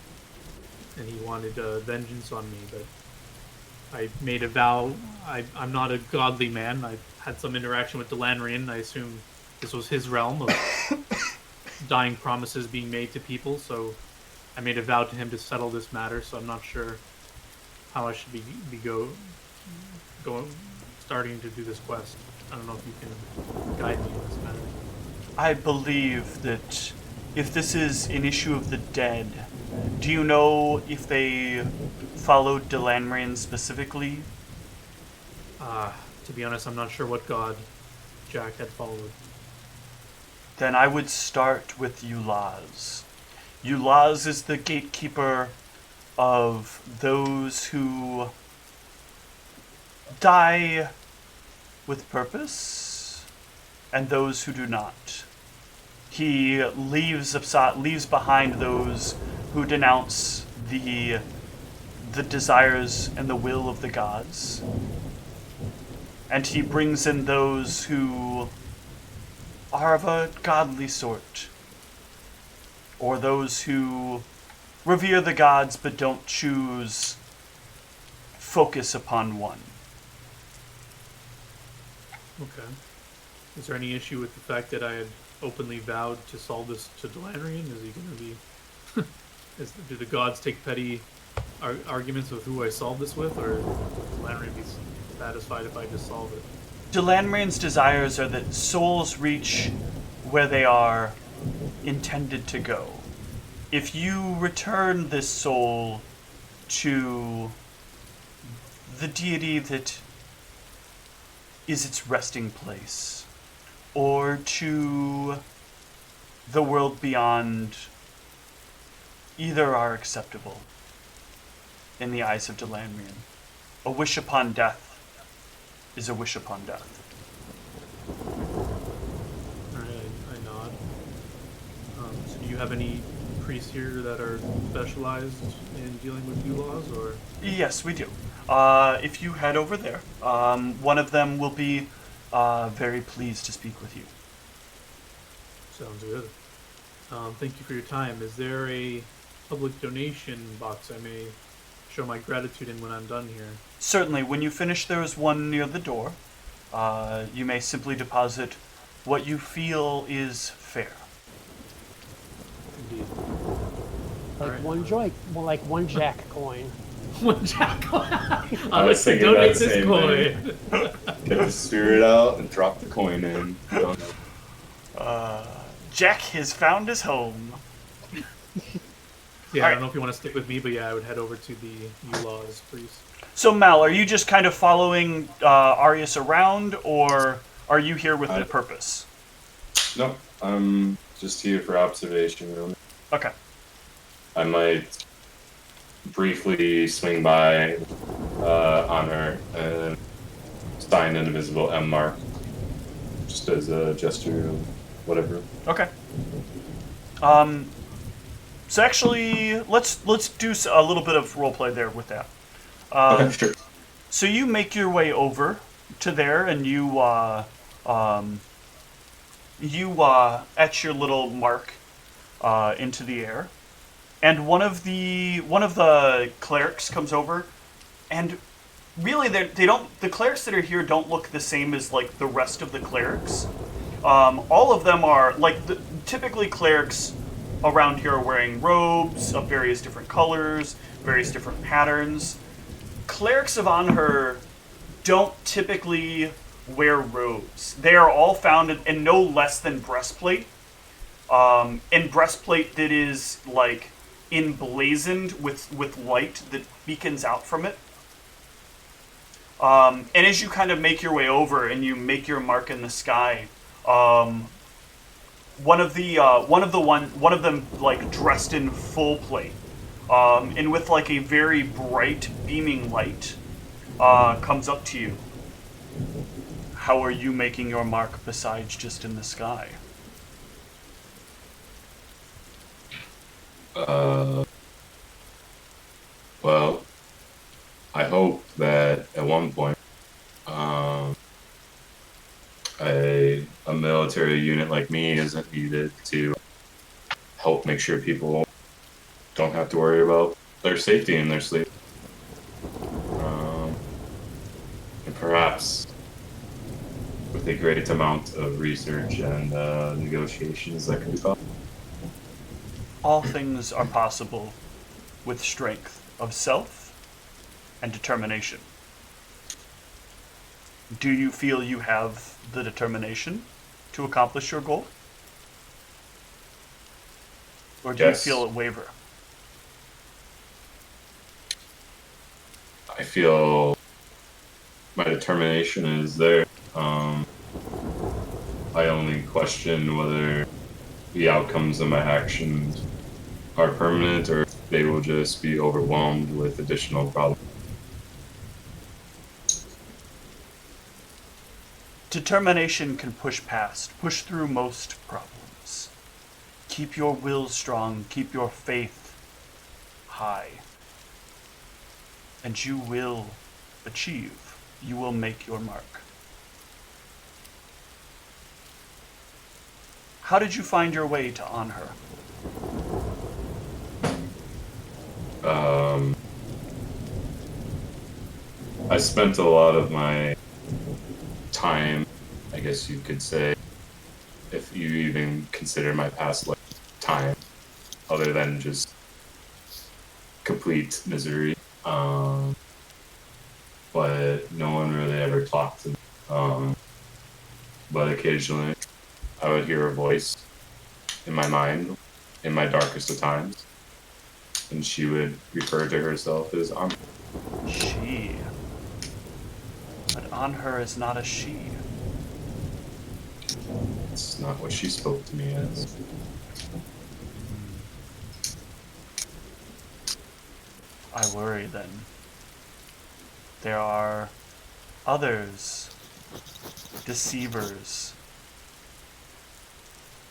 and he wanted vengeance on me, but I made a vow. I'm not a godly man. I had some interaction with Delanrian. I assume this was his realm of dying promises being made to people, so I made a vow to him to settle this matter, so I'm not sure how I should be starting to do this quest. I don't know if you can guide me in this matter. I believe that if this is an issue of the dead, do you know if they followed Delanrian specifically? To be honest, I'm not sure what god Jack had followed. Then I would start with Ulaz. Ulaz is the gatekeeper of those who die with purpose and those who do not. He leaves behind those who denounce the desires and the will of the gods. And he brings in those who are of a godly sort, or those who revere the gods but don't choose focus upon one. Okay. Is there any issue with the fact that I had openly vowed to solve this to Delanrian? Is he going to be... do the gods take petty arguments with who I solve this with, or will Delanrian be satisfied if I just solve it? Delanrian's desires are that souls reach where they are intended to go. If you return this soul to the deity that is its resting place, or to the world beyond, either are acceptable in the eyes of Delanrian. A wish upon death is a wish upon death. Alright, I nod. So do you have any priests here that are specialized in dealing with laws, or? Yes, we do. If you head over there, one of them will be very pleased to speak with you. Sounds good. Thank you for your time. Is there a public donation box I may show my gratitude in when I'm done here? Certainly. When you finish, there is one near the door. You may simply deposit what you feel is fair. Indeed. Like Alright. one Jack coin. One Jack coin. I was thinking donate that this same coin. Get the spirit out and drop the coin in. Jack has found his home. Yeah, I Alright. don't know if you want to stick with me, but yeah, I would head over to the Ulaz priest. So, Mal, are you just kind of following Arius around, or are you here with a purpose? No, I'm just here for observation, really. Okay. I might briefly swing by Honor and sign an invisible M mark, just as a gesture of whatever. Okay. So actually, let's do a little bit of roleplay there with that. Okay, sure. So you make your way over to there, and you etch your little mark into the air, and one of the clerics comes over, and really they don't, the clerics that are here don't look the same as like the rest of the clerics. All of them are like typically clerics around here are wearing robes of various different colors, various different patterns. Clerics of Anhur don't typically wear robes. They are all found in no less than breastplate. And breastplate that is like emblazoned with light that beacons out from it. And as you kind of make your way over and you make your mark in the sky, one of them like dressed in full plate, and with like a very bright beaming light, comes up to you. How are you making your mark besides just in the sky? Well, I hope that at one point, a military unit like me isn't needed to help make sure people don't have to worry about their safety in their sleep. And perhaps with a great amount of research and negotiations that could be possible. All things are possible with strength of self and determination. Do you feel you have the determination to accomplish your goal? Or do Yes. you feel it waver? I feel my determination is there. I only question whether the outcomes of my actions are permanent or if they will just be overwhelmed with additional problems. Determination can push through most problems. Keep your will strong, keep your faith high, and you will achieve. You will make your mark. How did you find your way to Anhur? I spent a lot of my time, I guess you could say, if you even consider my past life time, other than just complete misery. But no one really ever talked to me. But occasionally, I would hear a voice in my mind, in my darkest of times, and she would refer to herself as Anhur. She. But Anhur is not a she. It's not what she spoke to me as. I worry then. There are others, deceivers,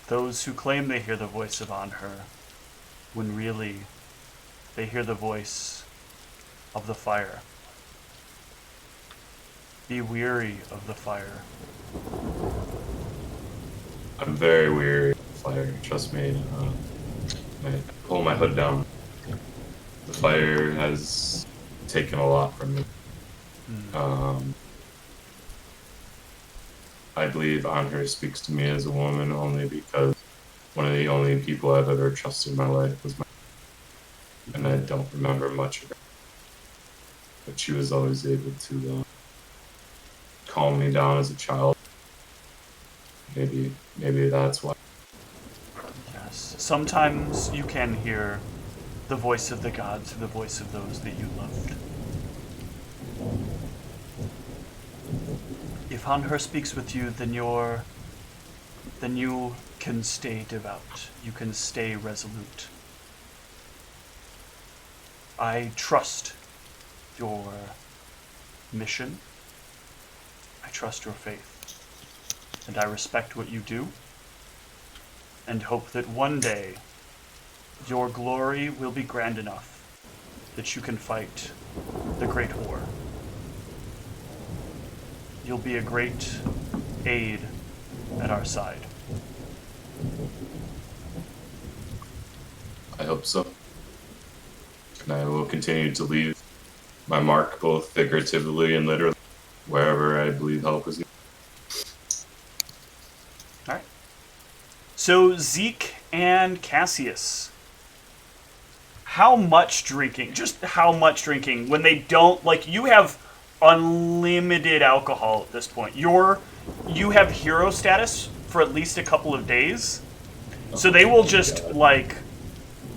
those who claim they hear the voice of Anhur, when really they hear the voice of the fire. Be weary of the fire. I'm very weary of fire, trust me. I pull my hood down. The fire has taken a lot from me. I believe Anhur speaks to me as a woman only because one of the only people I've ever trusted in my life was my and I don't remember much of her. But she was always able to calm me down as a child. Maybe that's why. Yes. Sometimes you can hear the voice of the gods through the voice of those that you loved. If Anhur speaks with you, then you can stay devout. You can stay resolute. I trust your mission. I trust your faith. And I respect what you do. And hope that one day your glory will be grand enough that you can fight the Great War. you'll be a great aid at our side. I hope so. And I will continue to leave my mark, both figuratively and literally, wherever I believe help is needed. All right. So Zeke and Cassius, how much drinking? Just how much drinking? When they don't, like, you have unlimited alcohol at this point. You have hero status for at least a couple of days, so they will just like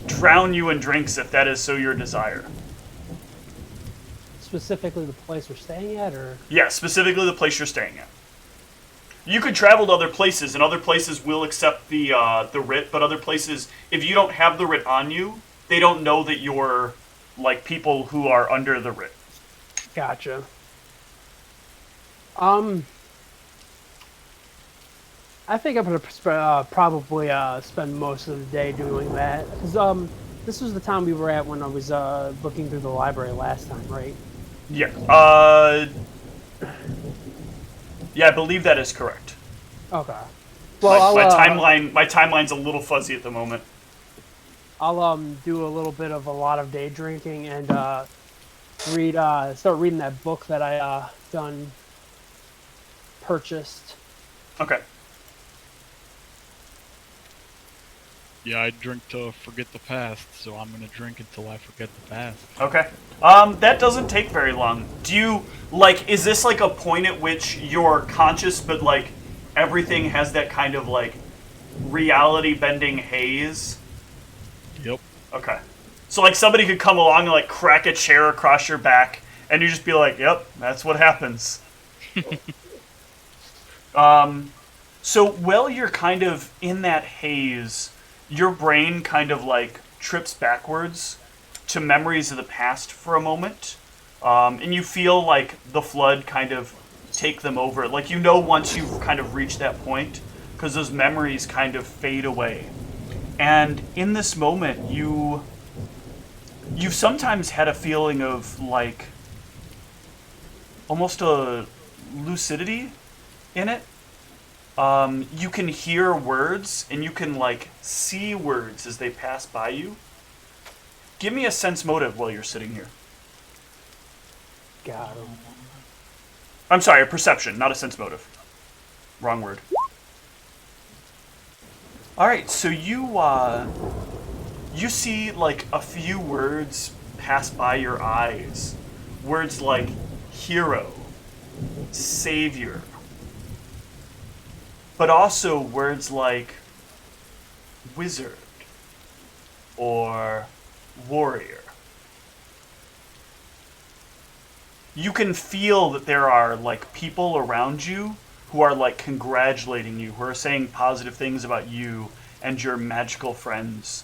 drown you in drinks if that is so your desire. Specifically the place we're staying at, or? Yeah, specifically the place you're staying at. You could travel to other places, and other places will accept the writ, but other places, if you don't have the writ on you, they don't know that you're like people who are under the writ. Gotcha. I think I'm gonna probably spend most of the day doing that, because this was the time we were at when I was looking through the library last time, right? Yeah. Yeah, I believe that is correct. Okay. Well, my timeline's a little fuzzy at the moment. I'll do a little bit of a lot of day drinking and start reading that book that I purchased. Okay. Yeah, I drink to forget the past, so I'm gonna drink until I forget the past. Okay. That doesn't take very long. Do you, like, is this like a point at which you're conscious, but like everything has that kind of like reality bending haze? Yep. Okay. So like somebody could come along and like crack a chair across your back, and you just be like, yep, that's what happens. So while you're kind of in that haze, your brain kind of like trips backwards to memories of the past for a moment. And you feel like the flood kind of take them over. Like, you know, once you've kind of reached that point, because those memories kind of fade away. And in this moment, you've sometimes had a feeling of like almost a lucidity in it. You can hear words, and you can, like, see words as they pass by you. Give me a sense motive while you're sitting here. Got him. I'm sorry, a perception, not a sense motive. Wrong word. Alright, so you see, like, a few words pass by your eyes. Words like hero, savior, but also words like wizard or warrior. You can feel that there are like people around you who are like congratulating you, who are saying positive things about you and your magical friends.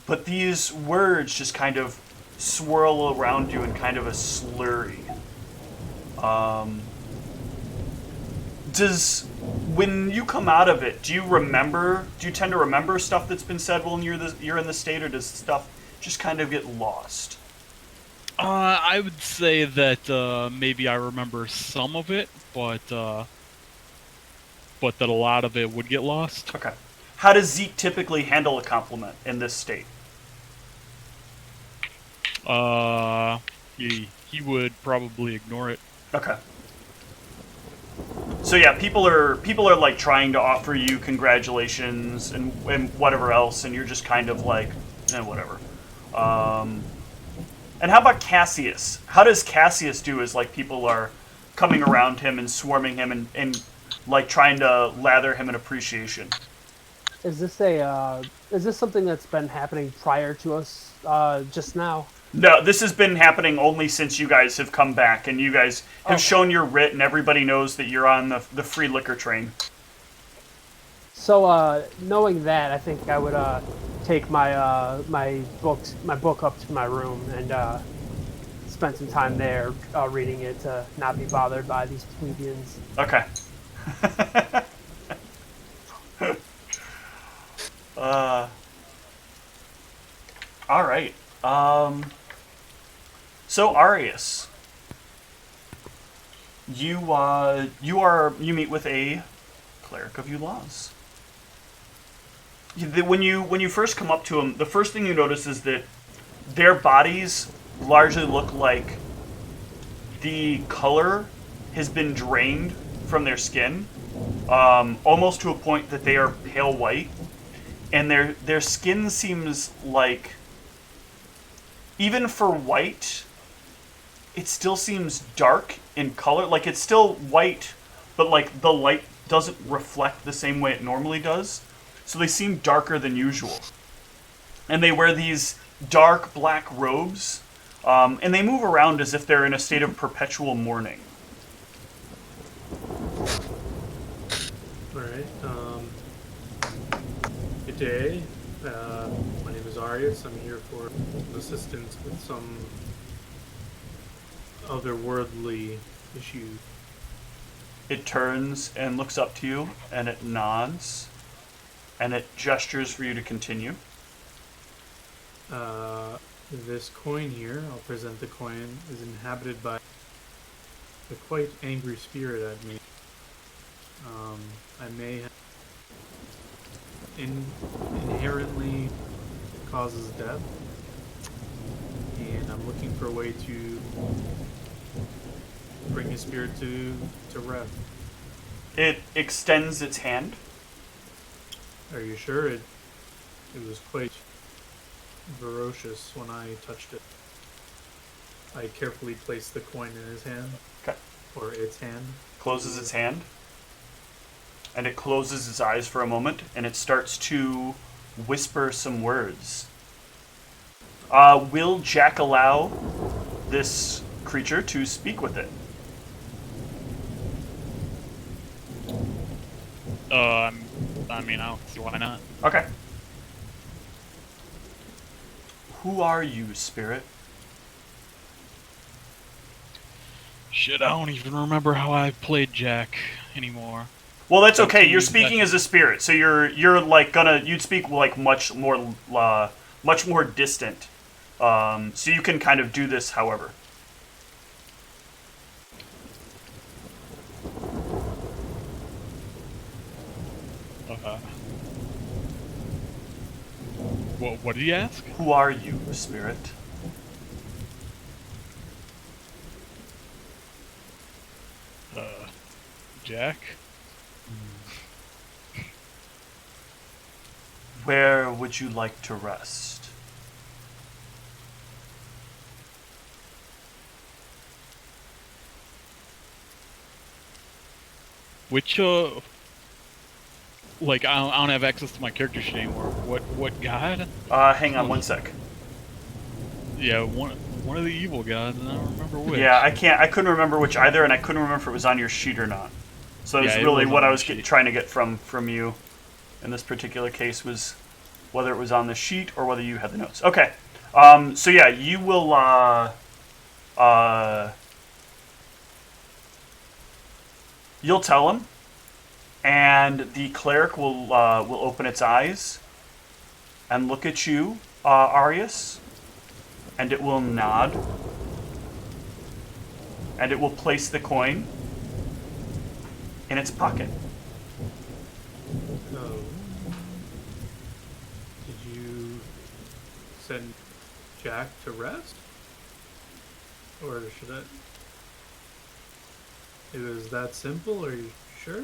But these words just kind of swirl around you in kind of a slurry. When you come out of it, do you tend to remember stuff that's been said when you're in the state, or does stuff just kind of get lost? I would say that maybe I remember some of it, but that a lot of it would get lost. Okay. How does Zeke typically handle a compliment in this state? He would probably ignore it. Okay. So yeah, people are like trying to offer you congratulations and whatever else, and you're just kind of like, whatever. And how about Cassius? How does Cassius do as like people are coming around him and swarming him and like trying to lather him in appreciation? Is this something that's been happening prior to us just now? No, this has been happening only since you guys have come back, and you guys have shown your writ, and everybody knows that you're on the free liquor train. So, knowing that, I think I would take my book up to my room and spend some time there reading it to not be bothered by these plebeians. Okay. All right. So Arius, you meet with a cleric of Ulaz. When you first come up to them, the first thing you notice is that their bodies largely look like the color has been drained from their skin, almost to a point that they are pale white, and their skin seems like, even for white, it still seems dark in color. Like, it's still white, but like the light doesn't reflect the same way it normally does. So they seem darker than usual. And they wear these dark black robes, and they move around as if they're in a state of perpetual mourning. Alright, good day. My name is Arius. I'm here for assistance with some otherworldly issues. It turns and looks up to you, and it nods, and it gestures for you to continue. This coin here, I'll present the coin, is inhabited by a quite angry spirit at me. I may have inherently causes death, and I'm looking for a way to bring his spirit to rest. It extends its hand. Are you sure? It was quite ferocious when I touched it. I carefully placed the coin in his hand. Okay. Or its hand. Closes its hand. And it closes its eyes for a moment, and it starts to whisper some words. Will Jack allow this creature to speak with it? I mean, I don't see why not. Okay. Who are you, spirit? Shit, I don't even remember how I played Jack anymore. Well, that's okay. You're speaking as a spirit, so you're like you'd speak like much more distant. So you can kind of do this however. What did he ask? Who are you, spirit? Jack? Where would you like to rest? Which, like, I don't have access to my character sheet anymore. What god? Hang on one sec. Yeah, one of the evil gods, and I don't remember which. Yeah, I couldn't remember which either, and I couldn't remember if it was on your sheet or not. So that's really what I was trying to get from you in this particular case, was whether it was on the sheet or whether you had the notes. Okay. So yeah, you will you'll tell him, and the cleric will open its eyes and look at you, Arius, and it will nod, and it will place the coin in its pocket. Oh. Did you send Jack to rest? Or should I... It was that simple, are you sure?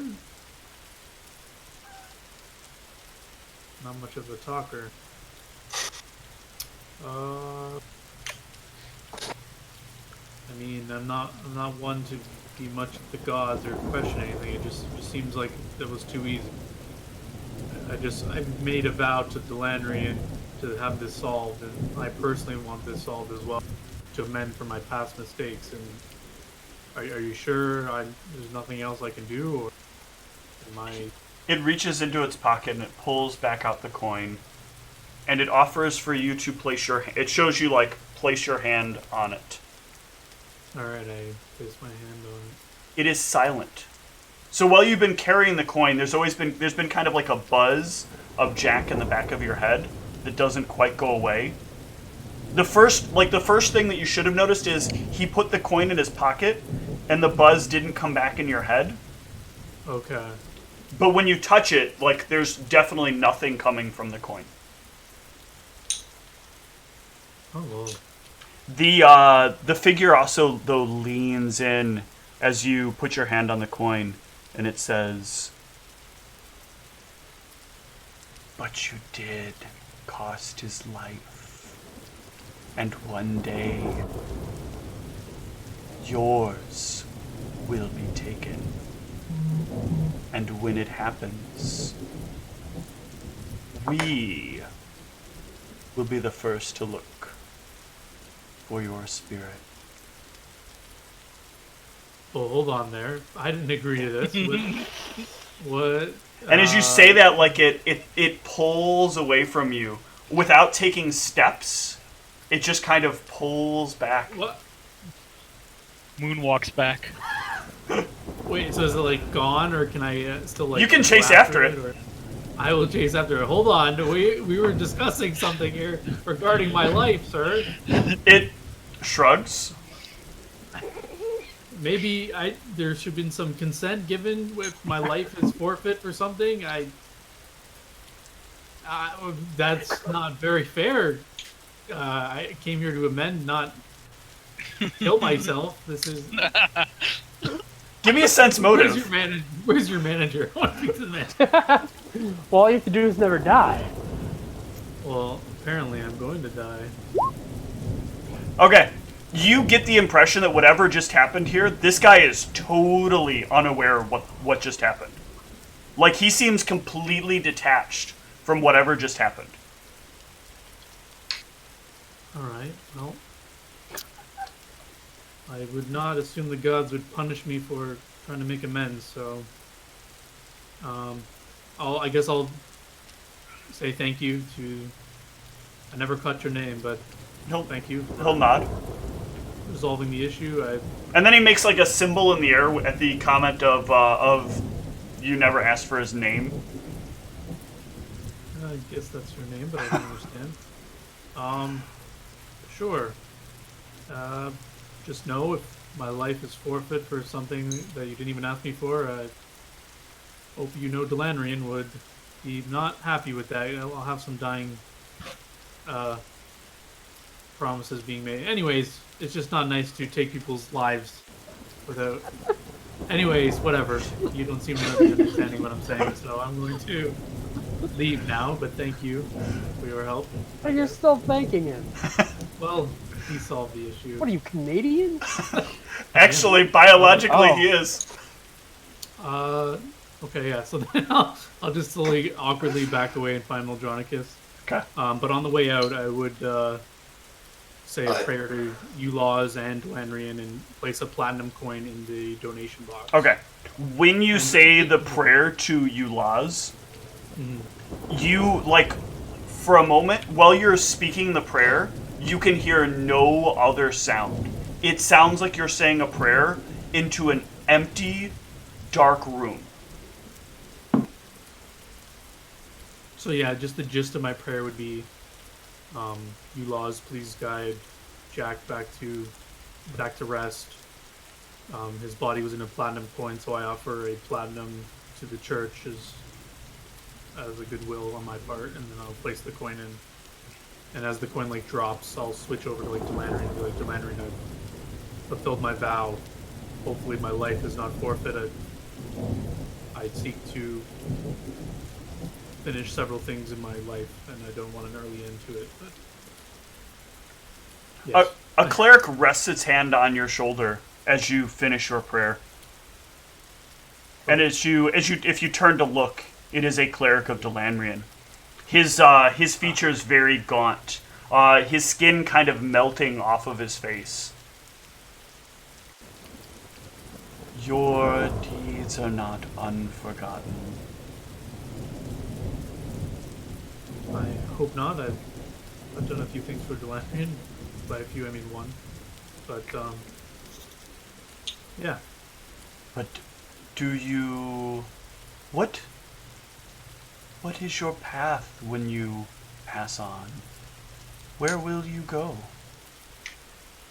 Not much of a talker. I mean, I'm not one to be much of the gods or question anything. It just seems like it was too easy. I made a vow to Delandrian to have this solved, and I personally want this solved as well, to amend for my past mistakes. And are you sure there's nothing else I can do, or am I? It reaches into its pocket and it pulls back out the coin, and it offers for you to place your. It shows you like place your hand on it. All right, I place my hand on it. It is silent. So while you've been carrying the coin, there's been kind of like a buzz of Jack in the back of your head that doesn't quite go away. The first thing that you should have noticed is he put the coin in his pocket, and the buzz didn't come back in your head. Okay. But when you touch it, like, there's definitely nothing coming from the coin. Oh, well. The figure also, though, leans in as you put your hand on the coin, and it says, "But you did cost his life, and one day yours will be taken. And when it happens, we will be the first to look for your spirit." Well, hold on there. I didn't agree to this. What? And as you say that, like, it pulls away from you without taking steps. It just kind of pulls back. What? Moonwalks back. Wait, so is it like gone, or can I still like? You can go chase after it. or- I will chase after it. Hold on, we were discussing something here regarding my life, sir. It shrugs. Maybe there should have been some consent given if my life is forfeit for something. That's not very fair. I came here to amend, not kill myself. This is. Give me a sense motive. Where's your manager? I want to speak to the manager. Well, all you have to do is never die. Well, apparently I'm going to die. Okay. You get the impression that whatever just happened here, this guy is totally unaware of what just happened. Like, he seems completely detached from whatever just happened. Alright, well. I would not assume the gods would punish me for trying to make amends, so... I guess I'll say thank you to... I never caught your name, but thank you for He'll nod. resolving the issue. And then he makes, like, a symbol in the air at the comment of you never asked for his name. I guess that's your name, but I don't understand. Sure. Just know if my life is forfeit for something that you didn't even ask me for, I hope you know Delanrian would be not happy with that. I'll have some dying promises being made. Anyways, it's just not nice to take people's lives without... Anyways, whatever. You don't seem to be understanding what I'm saying, so I'm going to leave now, but thank you for your help. But you're still thanking him. Well, he solved the issue. What are you, Canadian? Actually, biologically, Oh. he is. Okay, yeah, so then I'll just slowly, awkwardly back away and find Mildronicus. Okay. But on the way out, I would say a prayer to Ulaws and Lanrian and place a platinum coin in the donation box. Okay. When you say the prayer to Ulaz, you, like, for a moment, while you're speaking the prayer, you can hear no other sound. It sounds like you're saying a prayer into an empty, dark room. So yeah, just the gist of my prayer would be, Ulaws, please guide Jack back to rest. His body was in a platinum coin, so I offer a platinum to the church as a goodwill on my part, and then I'll place the coin in. And as the coin like drops, I'll switch over to like Delanry and be like, Delanry, I've fulfilled my vow. Hopefully my life is not forfeit. I seek to finish several things in my life, and I don't want an early end to it. But yes. A cleric rests its hand on your shoulder as you finish your prayer. And if you turn to look, it is a cleric of Delanrian. His features very gaunt. His skin kind of melting off of his face. Your deeds are not unforgotten. I hope not. I've done a few things for Delanrian. By a few, I mean one. But, yeah. But do you... What is your path when you pass on? Where will you go?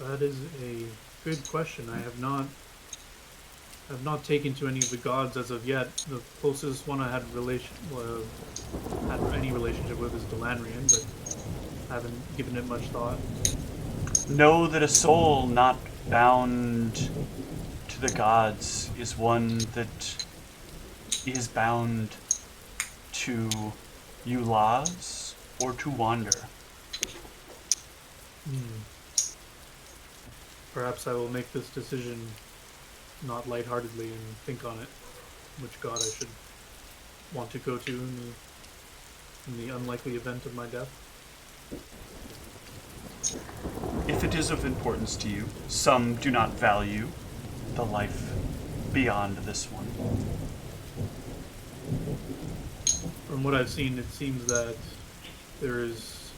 That is a good question. I have not I've not taken to any of the gods as of yet. The closest one I had had any relationship with is Delanrian, but I haven't given it much thought. Know that a soul not bound to the gods is one that is bound to Ulaz or to wander. Perhaps I will make this decision not lightheartedly and think on it, which god I should want to go to in the unlikely event of my death. If it is of importance to you, some do not value the life beyond this one. From what I've seen, it seems that there is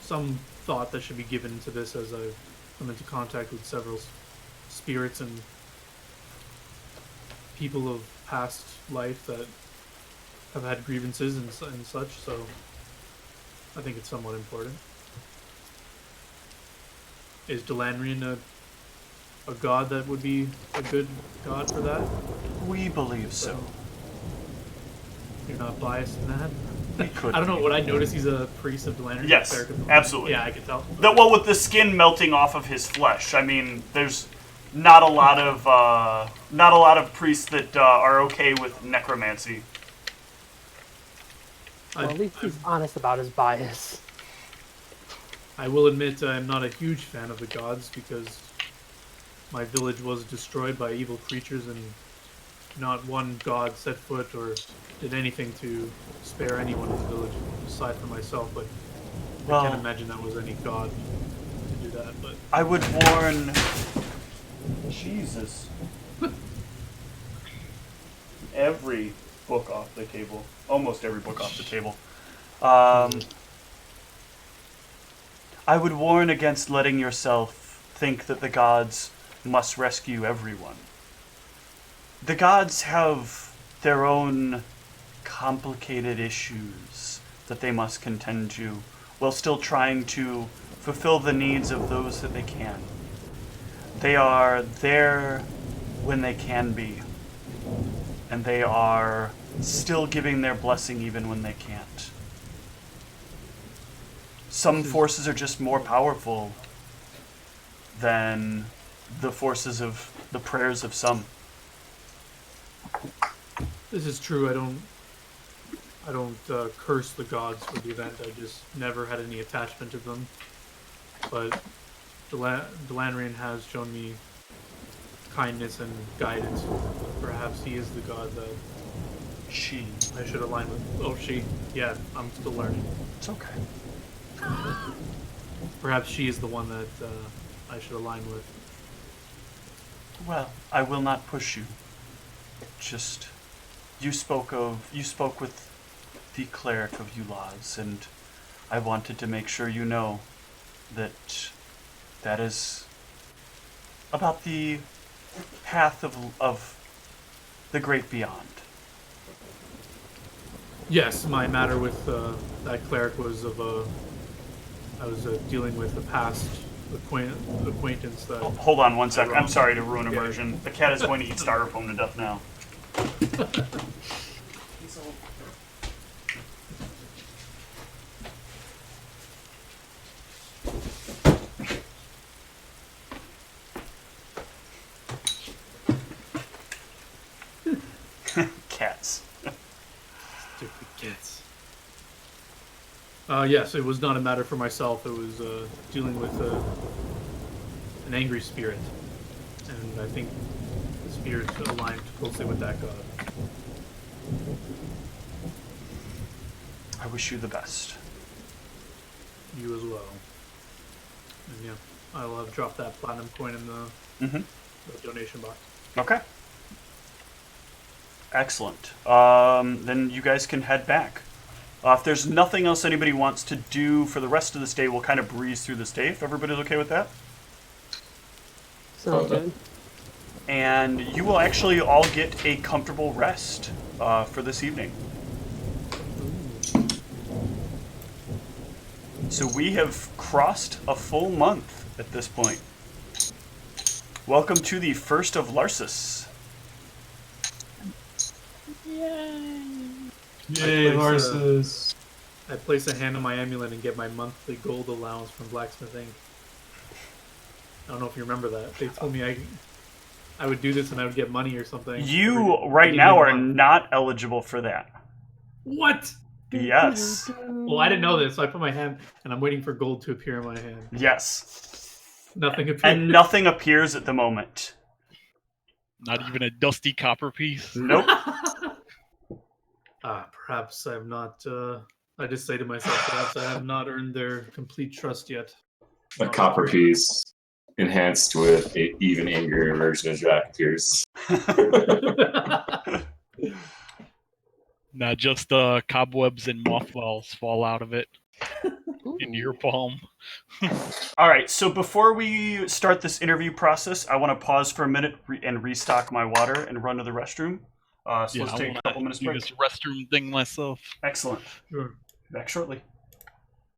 some thought that should be given to this as I've come into contact with several spirits and people of past life that have had grievances and such, so I think it's somewhat important. Is Delanrian a god that would be a good god for that? We believe so. You're not biased in that? We could. I don't know, would I notice he's a priest of Delanrian? Yes, absolutely. Yeah, I can tell. Well, with the skin melting off of his flesh, I mean, there's not a lot of priests that are okay with necromancy. Well, at least he's honest about his bias. I will admit I'm not a huge fan of the gods because my village was destroyed by evil creatures and not one god set foot or did anything to spare anyone in the village aside from myself, but I can't imagine that was any god to do that. But I would warn... Jesus. Every book off the table. Almost every book off the table. I would warn against letting yourself think that the gods must rescue everyone. The gods have their own complicated issues that they must contend to, while still trying to fulfill the needs of those that they can. They are there when they can be, and they are still giving their blessing even when they can't. Some forces are just more powerful than the forces of the prayers of some. this is true. I don't curse the gods for the event. I just never had any attachment to them. But Delanrian has shown me kindness and guidance. Perhaps he is the god that She. I should align with. Oh, she. Yeah, I'm still learning. It's okay. Perhaps she is the one that I should align with. Well, I will not push you. Just, you spoke with the cleric of Ulaz, and I wanted to make sure you know that that is about the path of the great beyond. Yes, my matter with that cleric was of I was dealing with a past acquaintance that... Oh, hold on one second. I'm sorry to ruin immersion. The cat is going to eat styrofoam to death now. Cats. Stupid kids. Yes, it was not a matter for myself. It was dealing with an angry spirit. And I think the spirit aligned closely with that god. I wish you the best. You as well. And yeah, I will have dropped that platinum coin in the donation box. Okay. Excellent. Then you guys can head back. If there's nothing else anybody wants to do for the rest of this day, we'll kind of breeze through this day, if everybody's okay with that. Sounds good. And you will actually all get a comfortable rest for this evening. So we have crossed a full month at this point. Welcome to the 1st of Larsis. Yay! Yay, horses! I place a hand on my amulet and get my monthly gold allowance from blacksmithing. I don't know if you remember that. They told me I would do this and I would get money or something. You right now are not eligible for that. What? Yes. Well, I didn't know this, so I put my hand and I'm waiting for gold to appear in my hand. Yes. Nothing appears. And nothing appears at the moment. Not even a dusty copper piece. Nope. Perhaps I have not. I just say to myself, perhaps I have not earned their complete trust yet. A copper piece enhanced with an even angrier version of Jack Pierce. Not just cobwebs and mothballs fall out of it into your palm. All right, so before we start this interview process, I want to pause for a minute and restock my water and run to the restroom. So let's take a couple minutes do break. this restroom thing myself. Excellent. Sure. Back shortly.